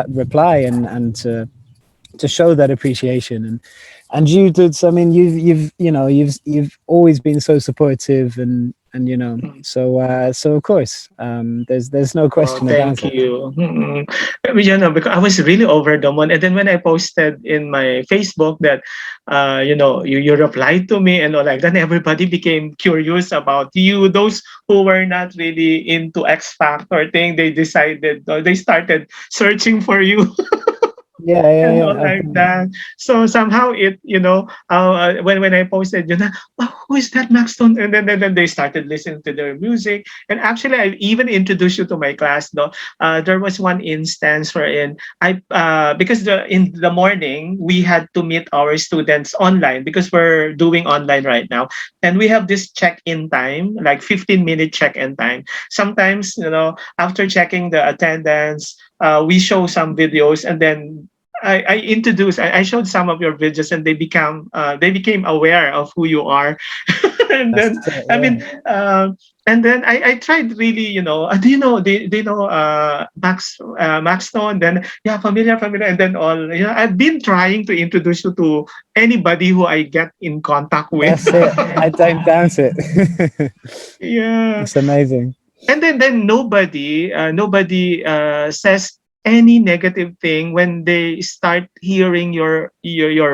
reply and to show that appreciation. And you did, I mean, you've you know, you've always been so supportive, and you know, Mm. so of course, there's no Oh, question thank about it. you. You know, because I was really over the moon. And then when I posted in my Facebook that, you know, you replied to me and all like, then everybody became curious about you. Those who were not really into X Factor thing, they decided, or they started searching for you. Yeah, yeah, And all yeah. like that. So somehow it, you know, when I posted, you know, oh, who is that Maxton? And then they started listening to their music. And actually, I even introduced you to my class. Though there was one instance wherein I, because in the morning we had to meet our students online because we're doing online right now, and we have this check-in time, like 15-minute check-in time. Sometimes, you know, after checking the attendance, we show some videos, and then I introduced, I showed some of your videos, and they became aware of who you are. And That's then it, I mean, yeah. and then I tried really, you know, do you know, they know Max Stone? Then yeah, familiar, and then all, you know, I've been trying to introduce you to anybody who I get in contact with. That's it. I don't doubt it. Yeah. It's amazing. And then nobody says any negative thing when they start hearing your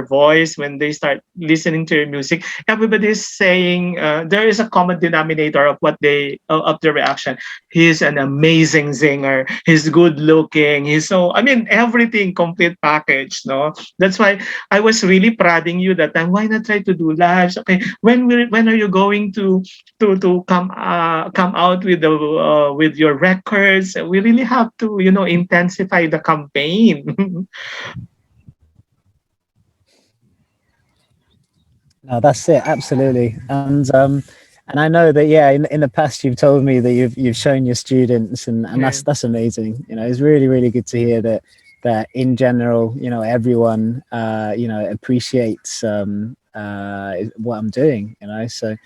voice, when they start listening to your music. Everybody is saying, there is a common denominator of what they of the reaction. He's an amazing singer, he's good looking, he's so, I mean, everything, complete package, no. That's why I was really prodding you that time, why not try to do lives? Okay, when are you going to come out with your records? We really have to, you know, intensify the campaign. No, that's it. Absolutely. And I know that, yeah, in the past you've told me that you've shown your students, and Yeah. that's amazing. You know, it's really, really good to hear that in general, you know, everyone you know, appreciates what I'm doing, you know. So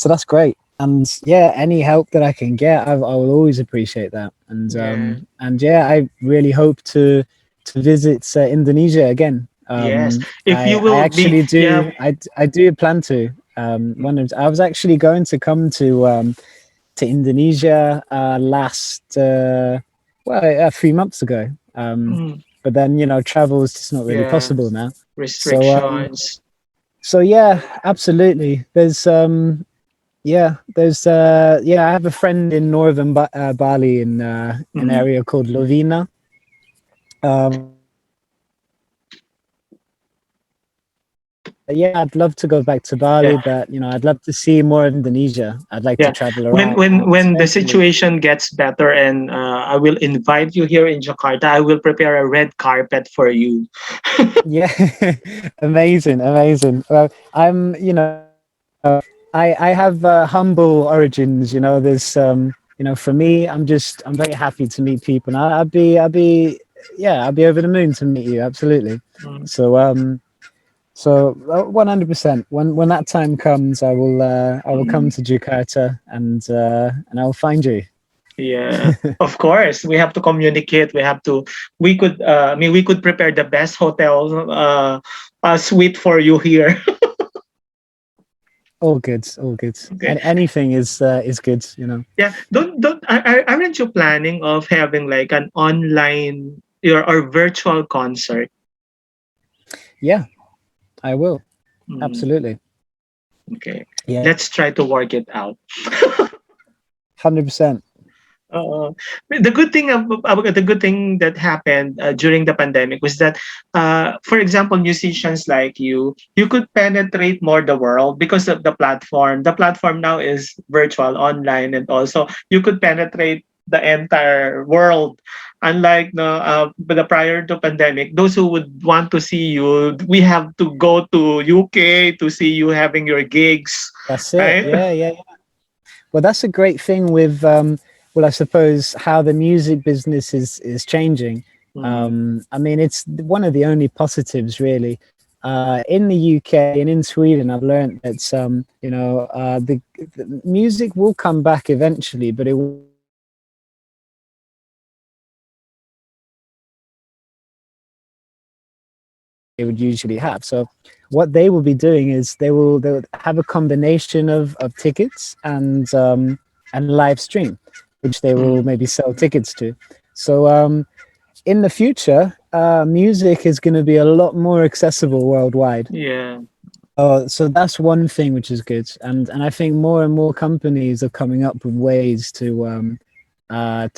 that's great. And yeah, any help that I can get, I will always appreciate that. Yeah. And yeah, I really hope to visit Indonesia again. Yes. If you I will be, actually yeah. do. I do plan to. I was actually going to come to Indonesia last 3 months ago. Mm, But then, you know, travel is just not really yeah. possible now. So Restrictions. so yeah, absolutely. There's I have a friend in northern Bali in an Mm, area called Lovina. yeah, I'd love to go back to Yeah. Bali, but I'd love to see more of Indonesia. I'd like to Yeah. travel When around, when the especially. situation gets better and I will invite you here in Jakarta, I will prepare a red carpet for you. Yeah, amazing, amazing. Well, I have humble origins. For me, I'm very happy to meet people. And yeah, I'd be over the moon to meet you. Absolutely. Mm, So, 100%. When that time comes, I will come mm. to Jakarta and I will find you. Yeah, of course. We have to communicate. We could, I mean, we could prepare the best hotel suite for you here. All good, all good. Okay. And anything is good. Yeah. Aren't you planning of having like an online or virtual concert? Yeah, I will. Mm, Absolutely. okay. Yeah, Let's try to work it out. 100%. Uh, the good thing that happened during the pandemic was that, for example, musicians like you could penetrate more the world because of the platform. The platform now is virtual, online, and also you could penetrate the entire world. Unlike the prior to pandemic, those who would want to see you, we have to go to UK to see you having your gigs, That's it. right? Yeah, yeah, yeah. Well, that's a great thing with, well, I suppose how the music business is changing. Mm, I mean, it's one of the only positives, really. In the UK and in Sweden, I've learned that the music will come back eventually, but it will they would usually have. So what they will be doing is they'll have a combination of tickets and live stream, which they will mm, maybe sell tickets to. So in the future, music is going to be a lot more accessible worldwide. yeah. So that's one thing which is good, and I think more and more companies are coming up with ways to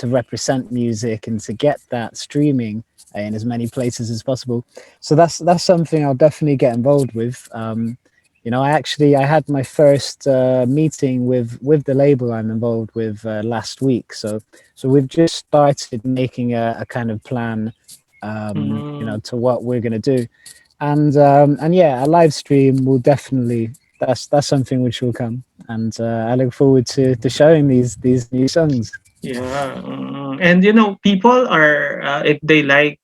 represent music and to get that streaming in as many places as possible. So that's something I'll definitely get involved with. I had my first meeting with the label I'm involved with last week. So we've just started making a kind of plan, Mm. to what we're going to do, and yeah, a live stream will definitely that's something which will come, and I look forward to showing these new songs. Yeah, and people are if they like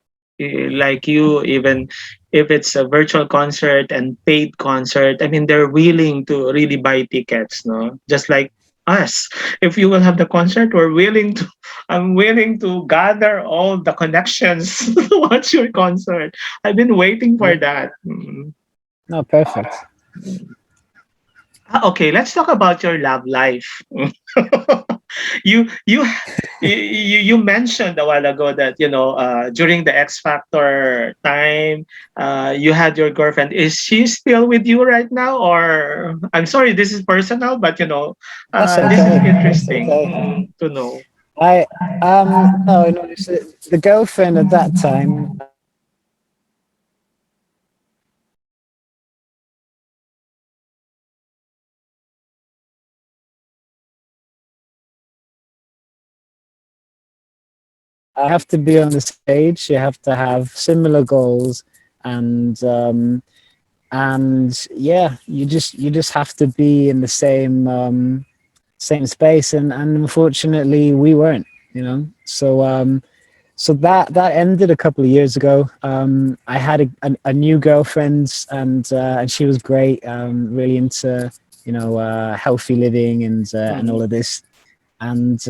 you, even if it's a virtual concert and paid concert. I mean, they're willing to really buy tickets, no? Just like us. If you will have the concert, we're willing to. I'm willing to gather all the connections to watch your concert. I've been waiting for Yeah, that. Mm. no, perfect. Okay, let's talk about your love life. you you you mentioned a while ago that during the X Factor time, you had your girlfriend. Is she still with you right now, or I'm sorry, this is personal, but That's this is okay. That's interesting okay. to know. I no, no, it's the girlfriend at that time. I have to be on the stage. You have to have similar goals, and yeah, you just have to be in the same space, and unfortunately we weren't. So that ended a couple of years ago. I had a new girlfriend, and she was great. Really into healthy living and all Mhm. of this, and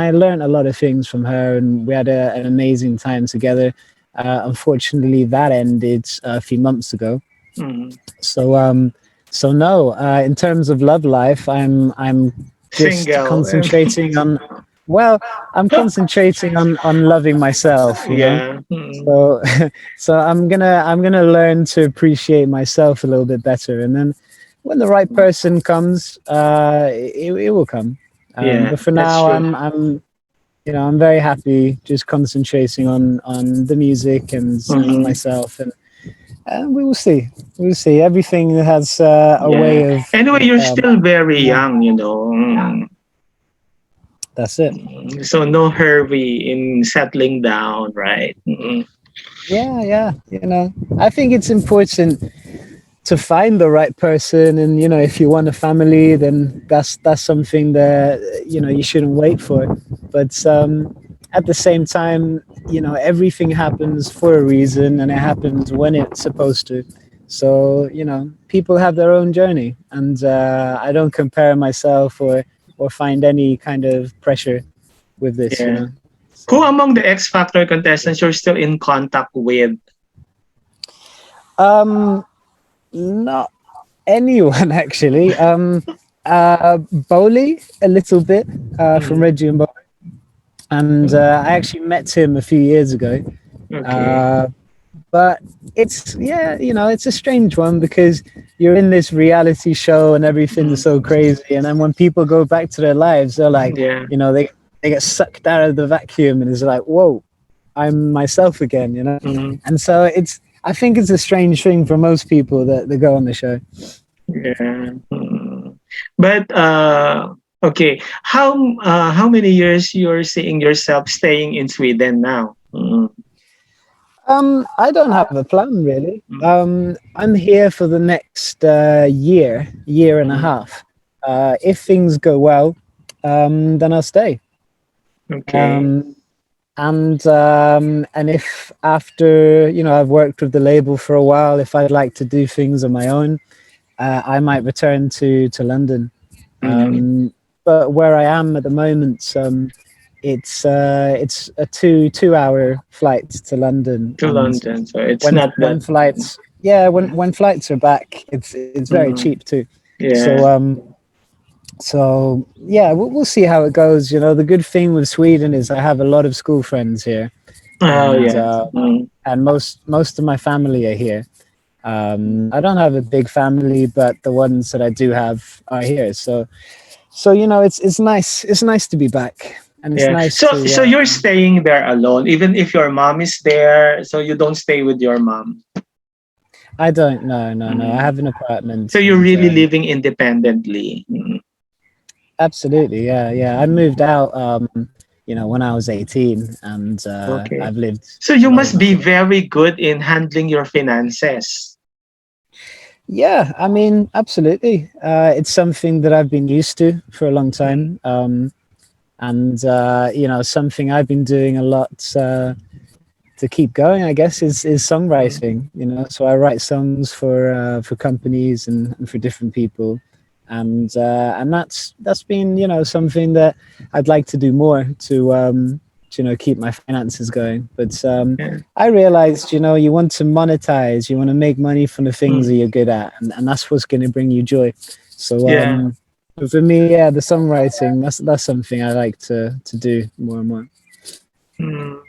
I learned a lot of things from her, and we had an amazing time together. Unfortunately, that ended a few months ago. Mhm. So no, in terms of love life, I'm just Single. concentrating on. Well, I'm concentrating on loving myself. Yeah. Mhm. So so I'm gonna learn to appreciate myself a little bit better, and then when the right person comes, it will come. Yeah, But for that's now, true. I'm very happy just concentrating on the music and on Mhm. myself, And we will see. We'll see. Everything has a Yeah. way of. Anyway, you're Um, still very yeah, young, you know. that's it. So no hurry in settling down, right? Yeah, yeah. I think it's important to find the right person, and if you want a family, then that's something that you shouldn't wait for. But at the same time, everything happens for a reason, and it happens when it's supposed to. So people have their own journey, and I don't compare myself or find any kind of pressure with this. Yeah. So Who among the X Factor contestants you're still in contact with? um not anyone actually. Bowley a little bit, from Mm, Reggie and Bowley, and I actually met him a few years ago. okay. Uh, but it's yeah, it's a strange one because you're in this reality show and everything's so Mm, crazy, and then when people go back to their lives, they're like, yeah. they get sucked out of the vacuum, and it's like, whoa, I'm myself again, Mm, and so I think it's a strange thing for most people that go on the show. yeah. But okay, how many years you're seeing yourself staying in Sweden now? I don't have a plan really. Mm, I'm here for the next year and a mm, half. If things go well, then I'll stay. okay. Um, and if after I've worked with the label for a while, if I'd like to do things on my own, I might return to London. Mm, But where I am at the moment, it's a two-hour flight to London, to and London, so it's when not that. when flights yeah when flights are back, it's very Mm, cheap too. yeah. So yeah, we'll see how it goes. The good thing with Sweden is I have a lot of school friends here, Oh and yeah. most of my family are here. I don't have a big family, but the ones that I do have are here. So it's nice. It's nice to be back, and it's Yeah. nice So to. you're staying there alone, even if your mom is there. So you don't stay with your mom. I don't. No, no, no. I Mm. have an So apartment, you're and really living independently. absolutely, yeah, yeah. I moved out, when I was 18, and Okay. I've lived So you must most be of it. very good in handling your finances. Yeah, I mean, absolutely. It's something that I've been used to for a long Mm, time, and something I've been doing a lot to keep going. I guess is mm, songwriting. So I write songs for companies and for different people, and that's been something that I'd like to do more to keep my finances going. But yeah. I realized you want to monetize, you want to make money from the things that Mm, you're good at, and that's what's going to bring you joy. So yeah. for me, yeah, the songwriting, that's something I like to do more and more. Mm,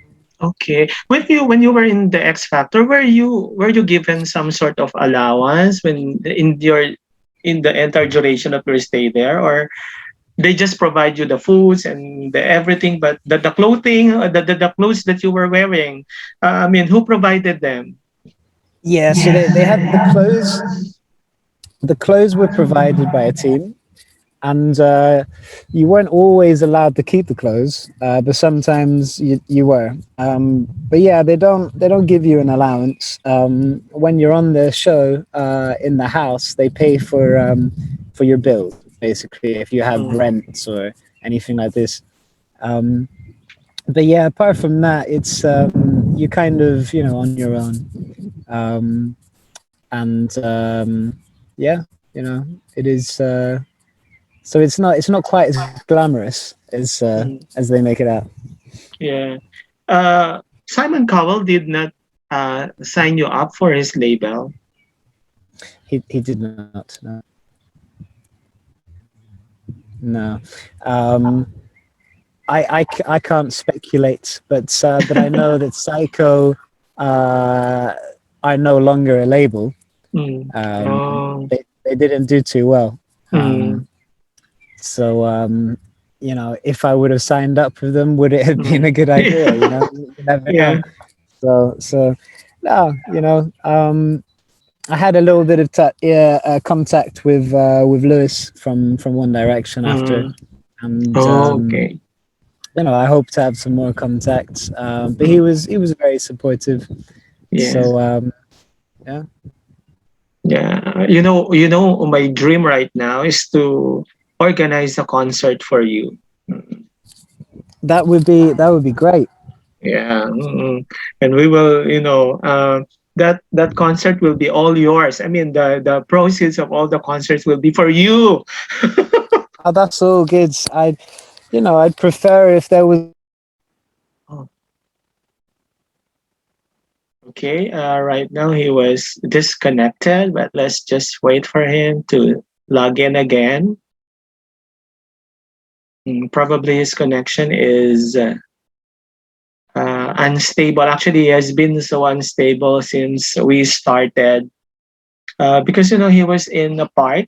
okay. When you were in the X Factor, were you given some sort of allowance when in the entire duration of your stay there, or they just provide you the foods and the everything, but the clothing, the clothes that you were wearing, I mean, who provided them? Yeah, so they had the clothes. The clothes were provided by a team, and you weren't always allowed to keep the clothes, but sometimes you were. But yeah, they don't give you an allowance when you're on the show in the house. They pay for your bills basically if you have Mm, rents or anything like this. Um, but yeah, apart from that, it's you kind of on your own, and yeah, it is. So it's not quite as glamorous mm, as they make it out. yeah. Simon Cowell did not sign you up for his label. He did not. No. No. Um, I can't speculate, but I know that Psycho are no longer a label. Mm. Um, Oh. they didn't do too well. Mm, So if I would have signed up with them, would it have been mm. a good idea? You never Yeah. know. So no, I had a little bit of contact with Lewis from One Direction after, Mm. and Oh, okay. I hope to have some more contacts. But Mm. he was very supportive. Yeah. So yeah, Yeah. My dream right now is to organize a concert for you. Mm. that would be great. Yeah. And we will, that concert will be all yours. I mean, the proceeds of all the concerts will be for you. Oh, that's all good. I'd prefer if there was. Oh, okay. Right now he was disconnected, but let's just wait for him to log in again. Probably his connection is unstable. Actually, he has been so unstable since we started because he was in a park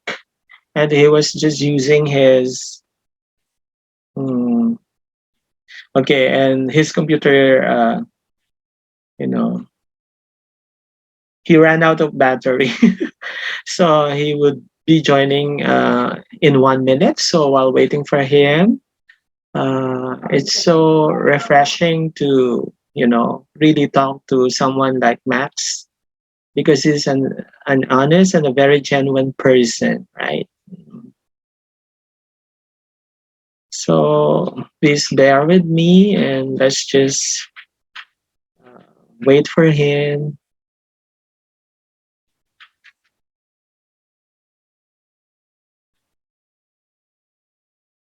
and he was just using his mm, okay, and his computer you know he ran out of battery. So he would be joining in 1 minute. So while waiting for him, it's so refreshing to really talk to someone like Max because he's an honest and a very genuine person, right? So please bear with me and let's just uh, wait for him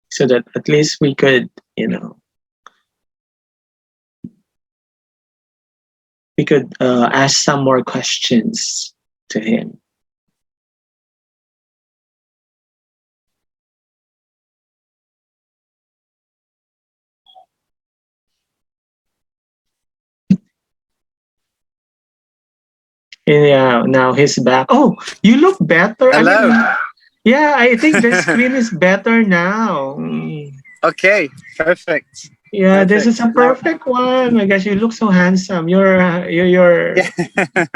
so that at least we could, ask some more questions to him. Yeah, now he's back. Oh, you look better. I Hello. mean, yeah, I think the screen is better now. Okay, perfect. Yeah, this is Perfect. a Now, perfect one. My gosh, you look so handsome. You're yeah.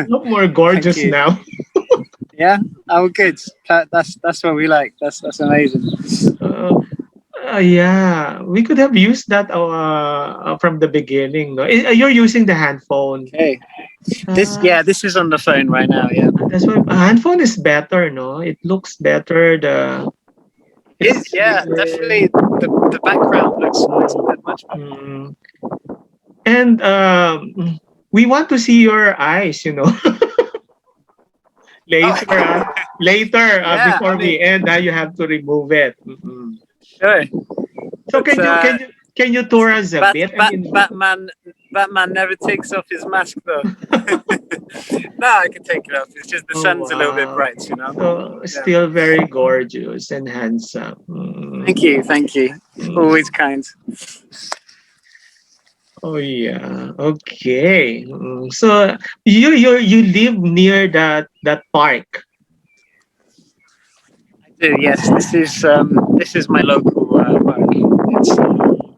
look more Thank gorgeous you. now. Yeah, oh, good. That's what we like. That's amazing. Uh, yeah, we could have used that from the beginning. No, you're using the handphone. Okay. Uh, This is on the phone right now. Yeah. that's why a handphone is better. No, it looks better. It is. It's Yeah, clearer. definitely. The background looks much better. Mm. And we want to see your eyes. Oh, Later, later yeah. I before mean, we end, you have to remove it. Mm-mm. sure. So But can you tour us a bit? I mean, Batman never takes off his mask though. No, I can take it off. It's just the oh sun's a little bit wow, bright, you know. so Yeah. still very gorgeous and handsome. Thank you. Thank you. Mm. Always kind. Oh yeah, okay. So you live near that park. I do. Yes. This is my local park. It's Mm.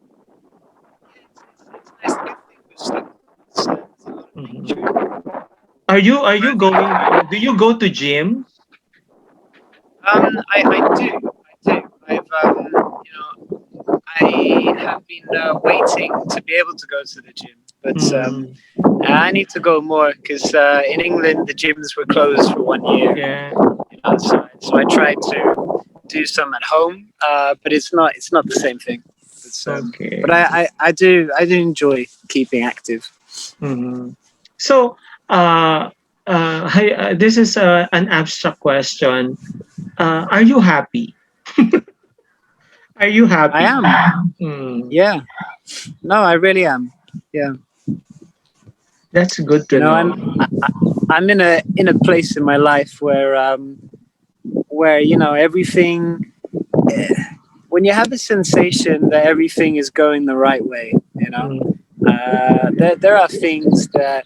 nice to get things. It's a lot of Mhm. nature. Are you going? Do you go to gym? I do. I do. I have been waiting to be able to go to the gym, but Mm. I need to go more because in England the gyms were closed for 1 year. Yeah. So I tried to do some at home, but it's not the same thing. But Okay. I do enjoy keeping active. Mhm. So, this is an abstract question. Are you happy? Are you I happy? am. Hmm, Yeah. No, I really am. Yeah. that's good You to know, know. I'm in a place in my life where everything. When you have a sensation that everything is going the right way, Mm, there are things that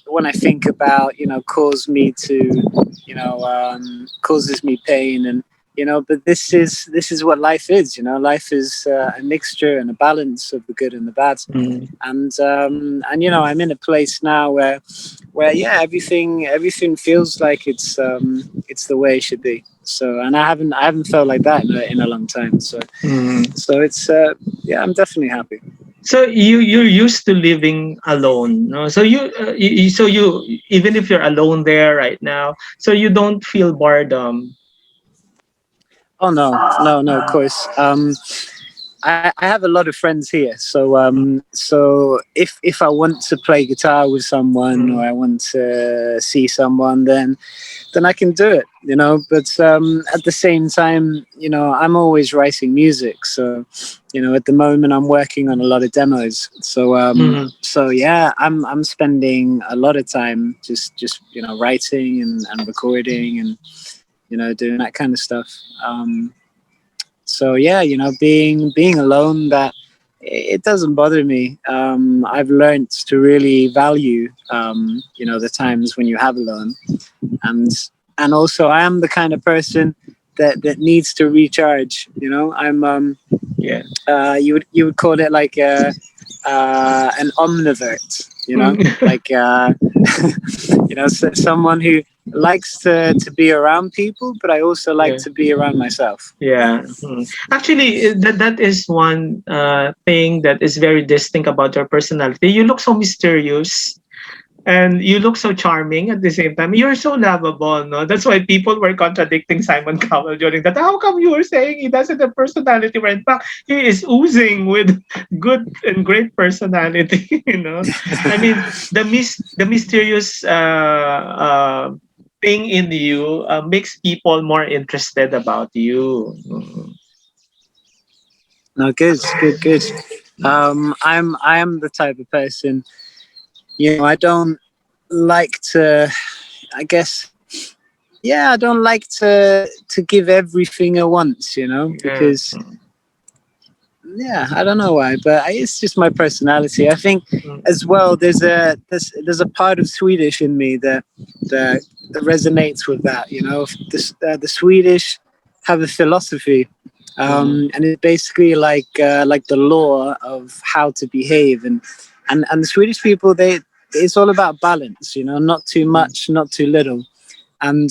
when I think about, cause me to, causes me pain, and but this is what life is. Life is a mixture and a balance of the good and the bad. Mm. And I'm in a place now where yeah, everything feels like it's the way it should be. So, and I haven't felt like that in a long time. So Mm. so it's yeah, I'm definitely happy. So you're used to living alone, no? So you even if you're alone there right now, so you don't feel boredom. Oh no, no, no, of course. I have a lot of friends here, so if I want to play guitar with someone or Mm. I want to see someone, then I can do it, But at the same time, I'm always writing music, so at the moment I'm working on a lot of demos. Mm. So yeah, I'm spending a lot of time just writing and recording and doing that kind of stuff. So yeah, being alone, that it doesn't bother me. I've learned to really value the times when you have alone, and and also I am the kind of person that needs to recharge. I'm Yeah. you would call it like an omnivert. Mm. Like someone who likes to be around people, but I also like Yeah. to be around myself. Yeah. Mm. Actually, that is one thing that is very distinct about your personality. You look so mysterious and you look so charming at the same time. You're so lovable, no? That's why people were contradicting Simon Cowell during that. How come you were saying he doesn't have personality? Where in fact he is oozing with good and great personality. I mean, the mysterious thing in you makes people more interested about you. Mm. No, good, good, good. I am the type of person. I don't like to. I guess, yeah, I don't like to give everything at once. Yeah. Because yeah, I don't know why, but it's just my personality. I think Mm. as well. There's a part of Swedish in me that resonates with that. The Swedish have a philosophy, Mm. and it's basically like the law of how to behave, and the Swedish people, it's all about balance. Not too Mm. much, not too little, and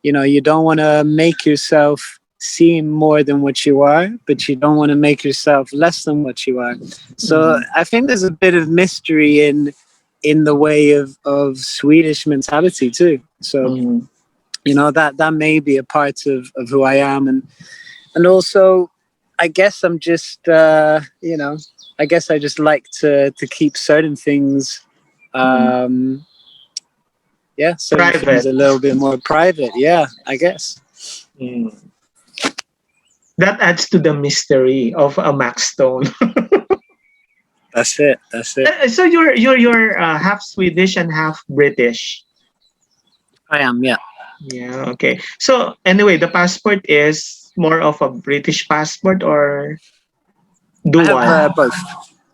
you don't want to make yourself seem more than what you are, but you don't want to make yourself less than what you are. So Mm. I think there's a bit of mystery in the way of Swedish mentality too. So Mm. that may be a part of who I am, and also I guess I'm just I guess I just like to keep certain things Mm. um yeah, certain things Private. a little bit more private. Yeah, I guess. Mm. That adds to the mystery of a Max Stone. That's it. That's it. So you're half Swedish and half British. I am. Yeah. Yeah. Okay. So anyway, the passport is more of a British passport or I have dual. both.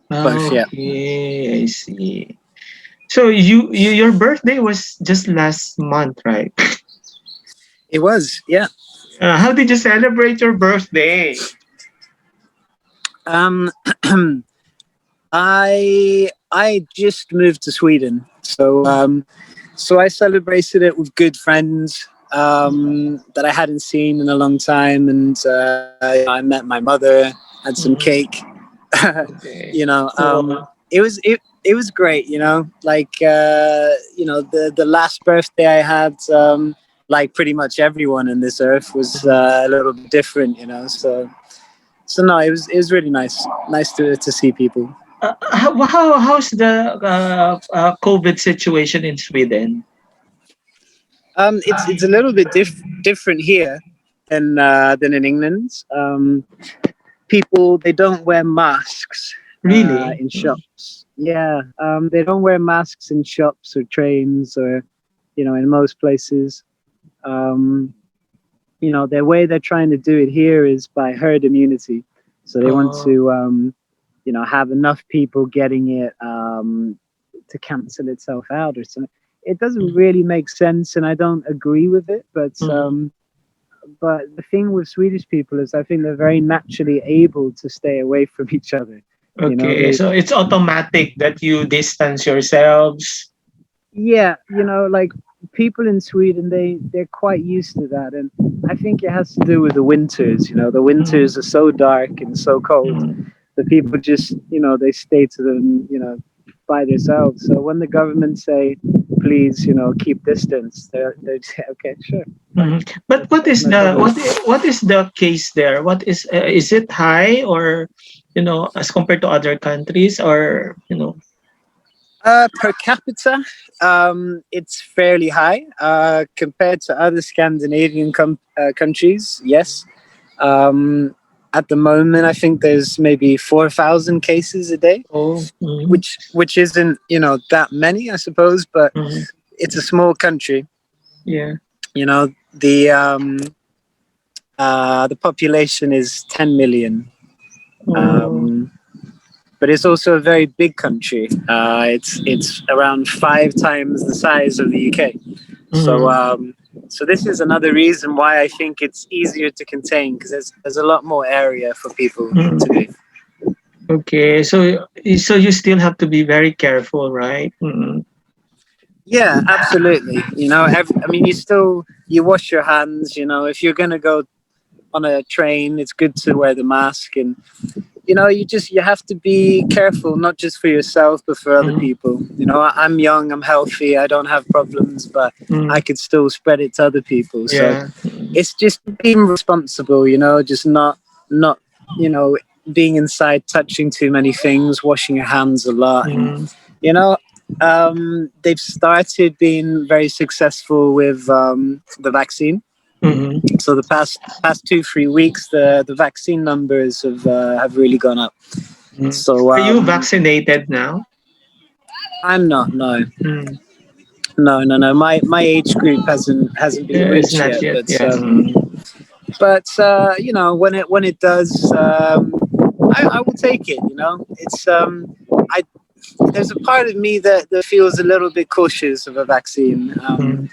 Both. Yeah. Okay, I see. So your birthday was just last month, right? It was. Yeah. How did you celebrate your birthday? Um, I just moved to Sweden, so I celebrated it with good friends that I hadn't seen in a long time, and I met my mother, had some Mhm. cake. Okay. you know, um, Wow. it was great. Like the last birthday I had, like pretty much everyone in this earth was Mhm. a little bit different. So no, it was really nice to see people. How's the COVID situation in Sweden? It's a little bit different here than in England. People, they don't wear masks Really? in shops. Yeah, they don't wear masks in shops or trains or in most places. Um, the way they're trying to do it here is by herd immunity. So they want Oh. to have enough people getting it to cancel itself out or something. It doesn't really make sense, and I don't agree with it. But Mhm. but the thing with Swedish people is I think they're very naturally able to stay away from each other. You know, Okay, they so it's automatic that you distance yourselves. yeah, you know, like people in Sweden, they're quite used to that, and I think it has to do with the winters. You know, the Mm, winters are so dark and so cold. mm. The people just, you know, they stay to them, you know, by themselves. So when the government say, please, you know, keep distance, they say, okay, sure, fine, Mhm. But what that's is no the problem. what is the case there? What is it high, or as compared to other countries, or Per capita, it's fairly high compared to other Scandinavian countries. Yes, um, at the moment, I think there's maybe 4,000 cases a day, oh, which isn't, you know, that many, I suppose, but mhm, it's a small country. yeah. You know, the population is 10 million. Oh, Um, but it's also a very big country. It's around 5 times the size of the UK. So mhm, so this is another reason why I think it's easier to contain, because there's a lot more area for people to mhm. be. Okay, so you still have to be very careful, right? Mhm, Yeah, absolutely. You know, I mean, you wash your hands. You know, if you're gonna go on a train, it's good to wear the mask, and you know, you have to be careful, not just for yourself but for other mhm, people. You know, I'm young, I'm healthy, I don't have problems, but I mhm. could still spread it to other people. So Yeah. Mhm, it's just being responsible, you know, just not you know, being inside, touching too many things, washing your hands a lot. And mhm, you know, they've started being very successful with the vaccine. mhm, So the past 2 3 weeks, the vaccine numbers have really gone up. mhm. So Are you vaccinated now? I'm not. No, Mm. no. My age group hasn't been It's reached not yet. yet. Yeah. Mm. But you know, when it does, I will take it. You know, it's I there's a part of me that feels a little bit cautious of a vaccine, Mm.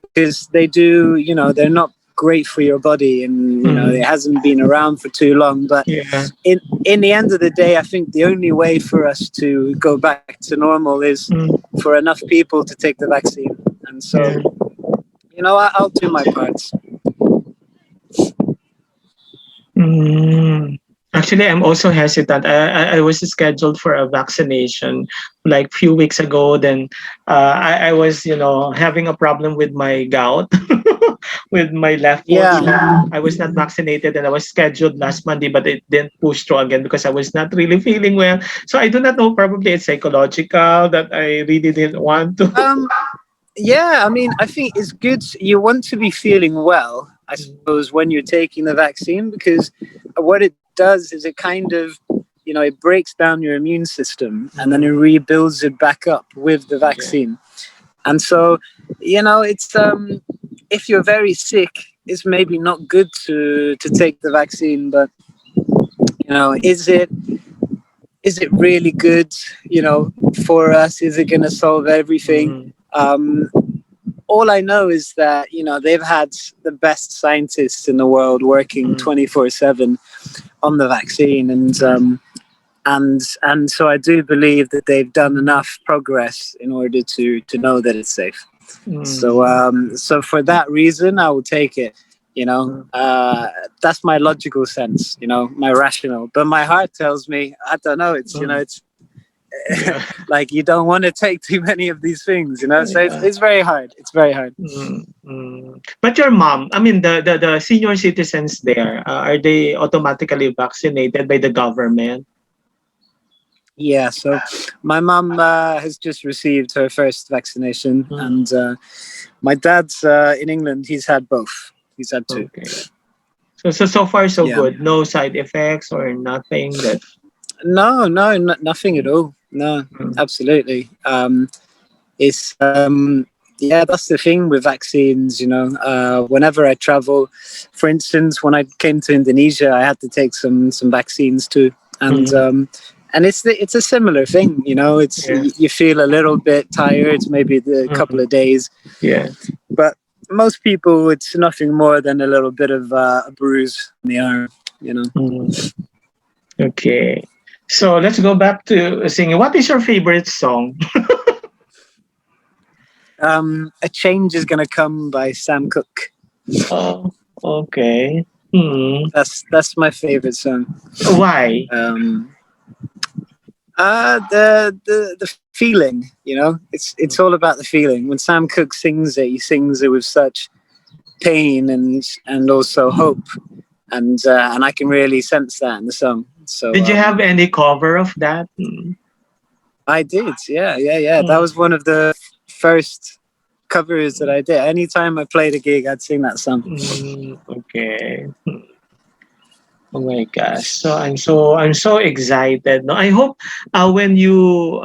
because they do, you know, they're not great for your body, and you know, it Mm. hasn't been around for too long. But Yeah. in the end of the day, I think the only way for us to go back to normal is Mm. for enough people to take the vaccine. And so, Yeah. you know, I'll do my parts. Mm. Actually, I'm also hesitant. I was scheduled for a vaccination like few weeks ago. Then I was, having a problem with my gout, with my left foot. Yeah. So I was not vaccinated, and I was scheduled last Monday, but it didn't push through again because I was not really feeling well. So I do not know. Probably it's psychological that I really didn't want to. Um, yeah, I mean, I think it's good. You want to be feeling well, I suppose, when you're taking the vaccine, because what it does is it kind of, you know, it breaks down your immune system and then it Mm. rebuilds it back up with the Yeah. vaccine. And so, you know, it's if you're very sick, it's maybe not good to take the vaccine, but you know, is it really good, you know, for us? Is it going to solve everything? Mm. Um, all I know is that, you know, they've had the best scientists in the world working Mm. 24/7 on the vaccine, and so I do believe that they've done enough progress in order to know that it's safe. So Mm. so for that reason, I will take it. You know, Mm. that's my logical sense. You know, my rational. But my heart tells me I don't know. It's, you know, Mm. it's Yeah. like you don't want to take too many of these things. You know, so Yeah. it's very hard. It's very hard. Mm, mm. But your mom, I mean, the senior citizens there, are they automatically vaccinated by the government? Yeah. So my mum has just received her first vaccination, Mm, and my dad's in England. He's had both. He's had two. okay. So far so Yeah. good. No side effects or nothing that. No, nothing at all. No, Mm, absolutely. It's yeah, that's the thing with vaccines. You know, whenever I travel, for instance, when I came to Indonesia, I had to take some vaccines too, mm, and it's a similar thing. You know, it's yeah. you feel a little bit tired, maybe the couple Mm, of days, yeah. but most people, it's nothing more than a little bit of a bruise on the arm, you know. Mm. Okay. So let's go back to singing. What is your favorite song? A Change Is Gonna Come by Sam Cooke. Oh, okay. Hmm. That's my favorite song. Why? The feeling, you know, it's all about the feeling. When Sam Cooke sings it, he sings it with such pain and also hope, and I can really sense that in the song. So Did you have any cover of that? I did, yeah. That was one of the first covers that I did. Anytime I played a gig, I'd sing that song. Okay. Oh my gosh. So I'm so excited. No, I hope when your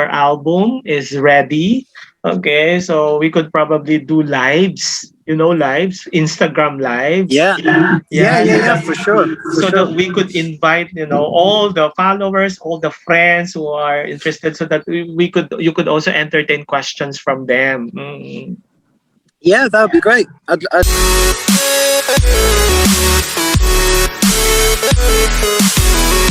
album is ready, okay, so we could probably do lives, lives, Instagram lives. Yeah, So that for sure, so that we could invite, all the followers, all the friends who are interested, so that you could also entertain questions from them. Yeah, that would be great. I'd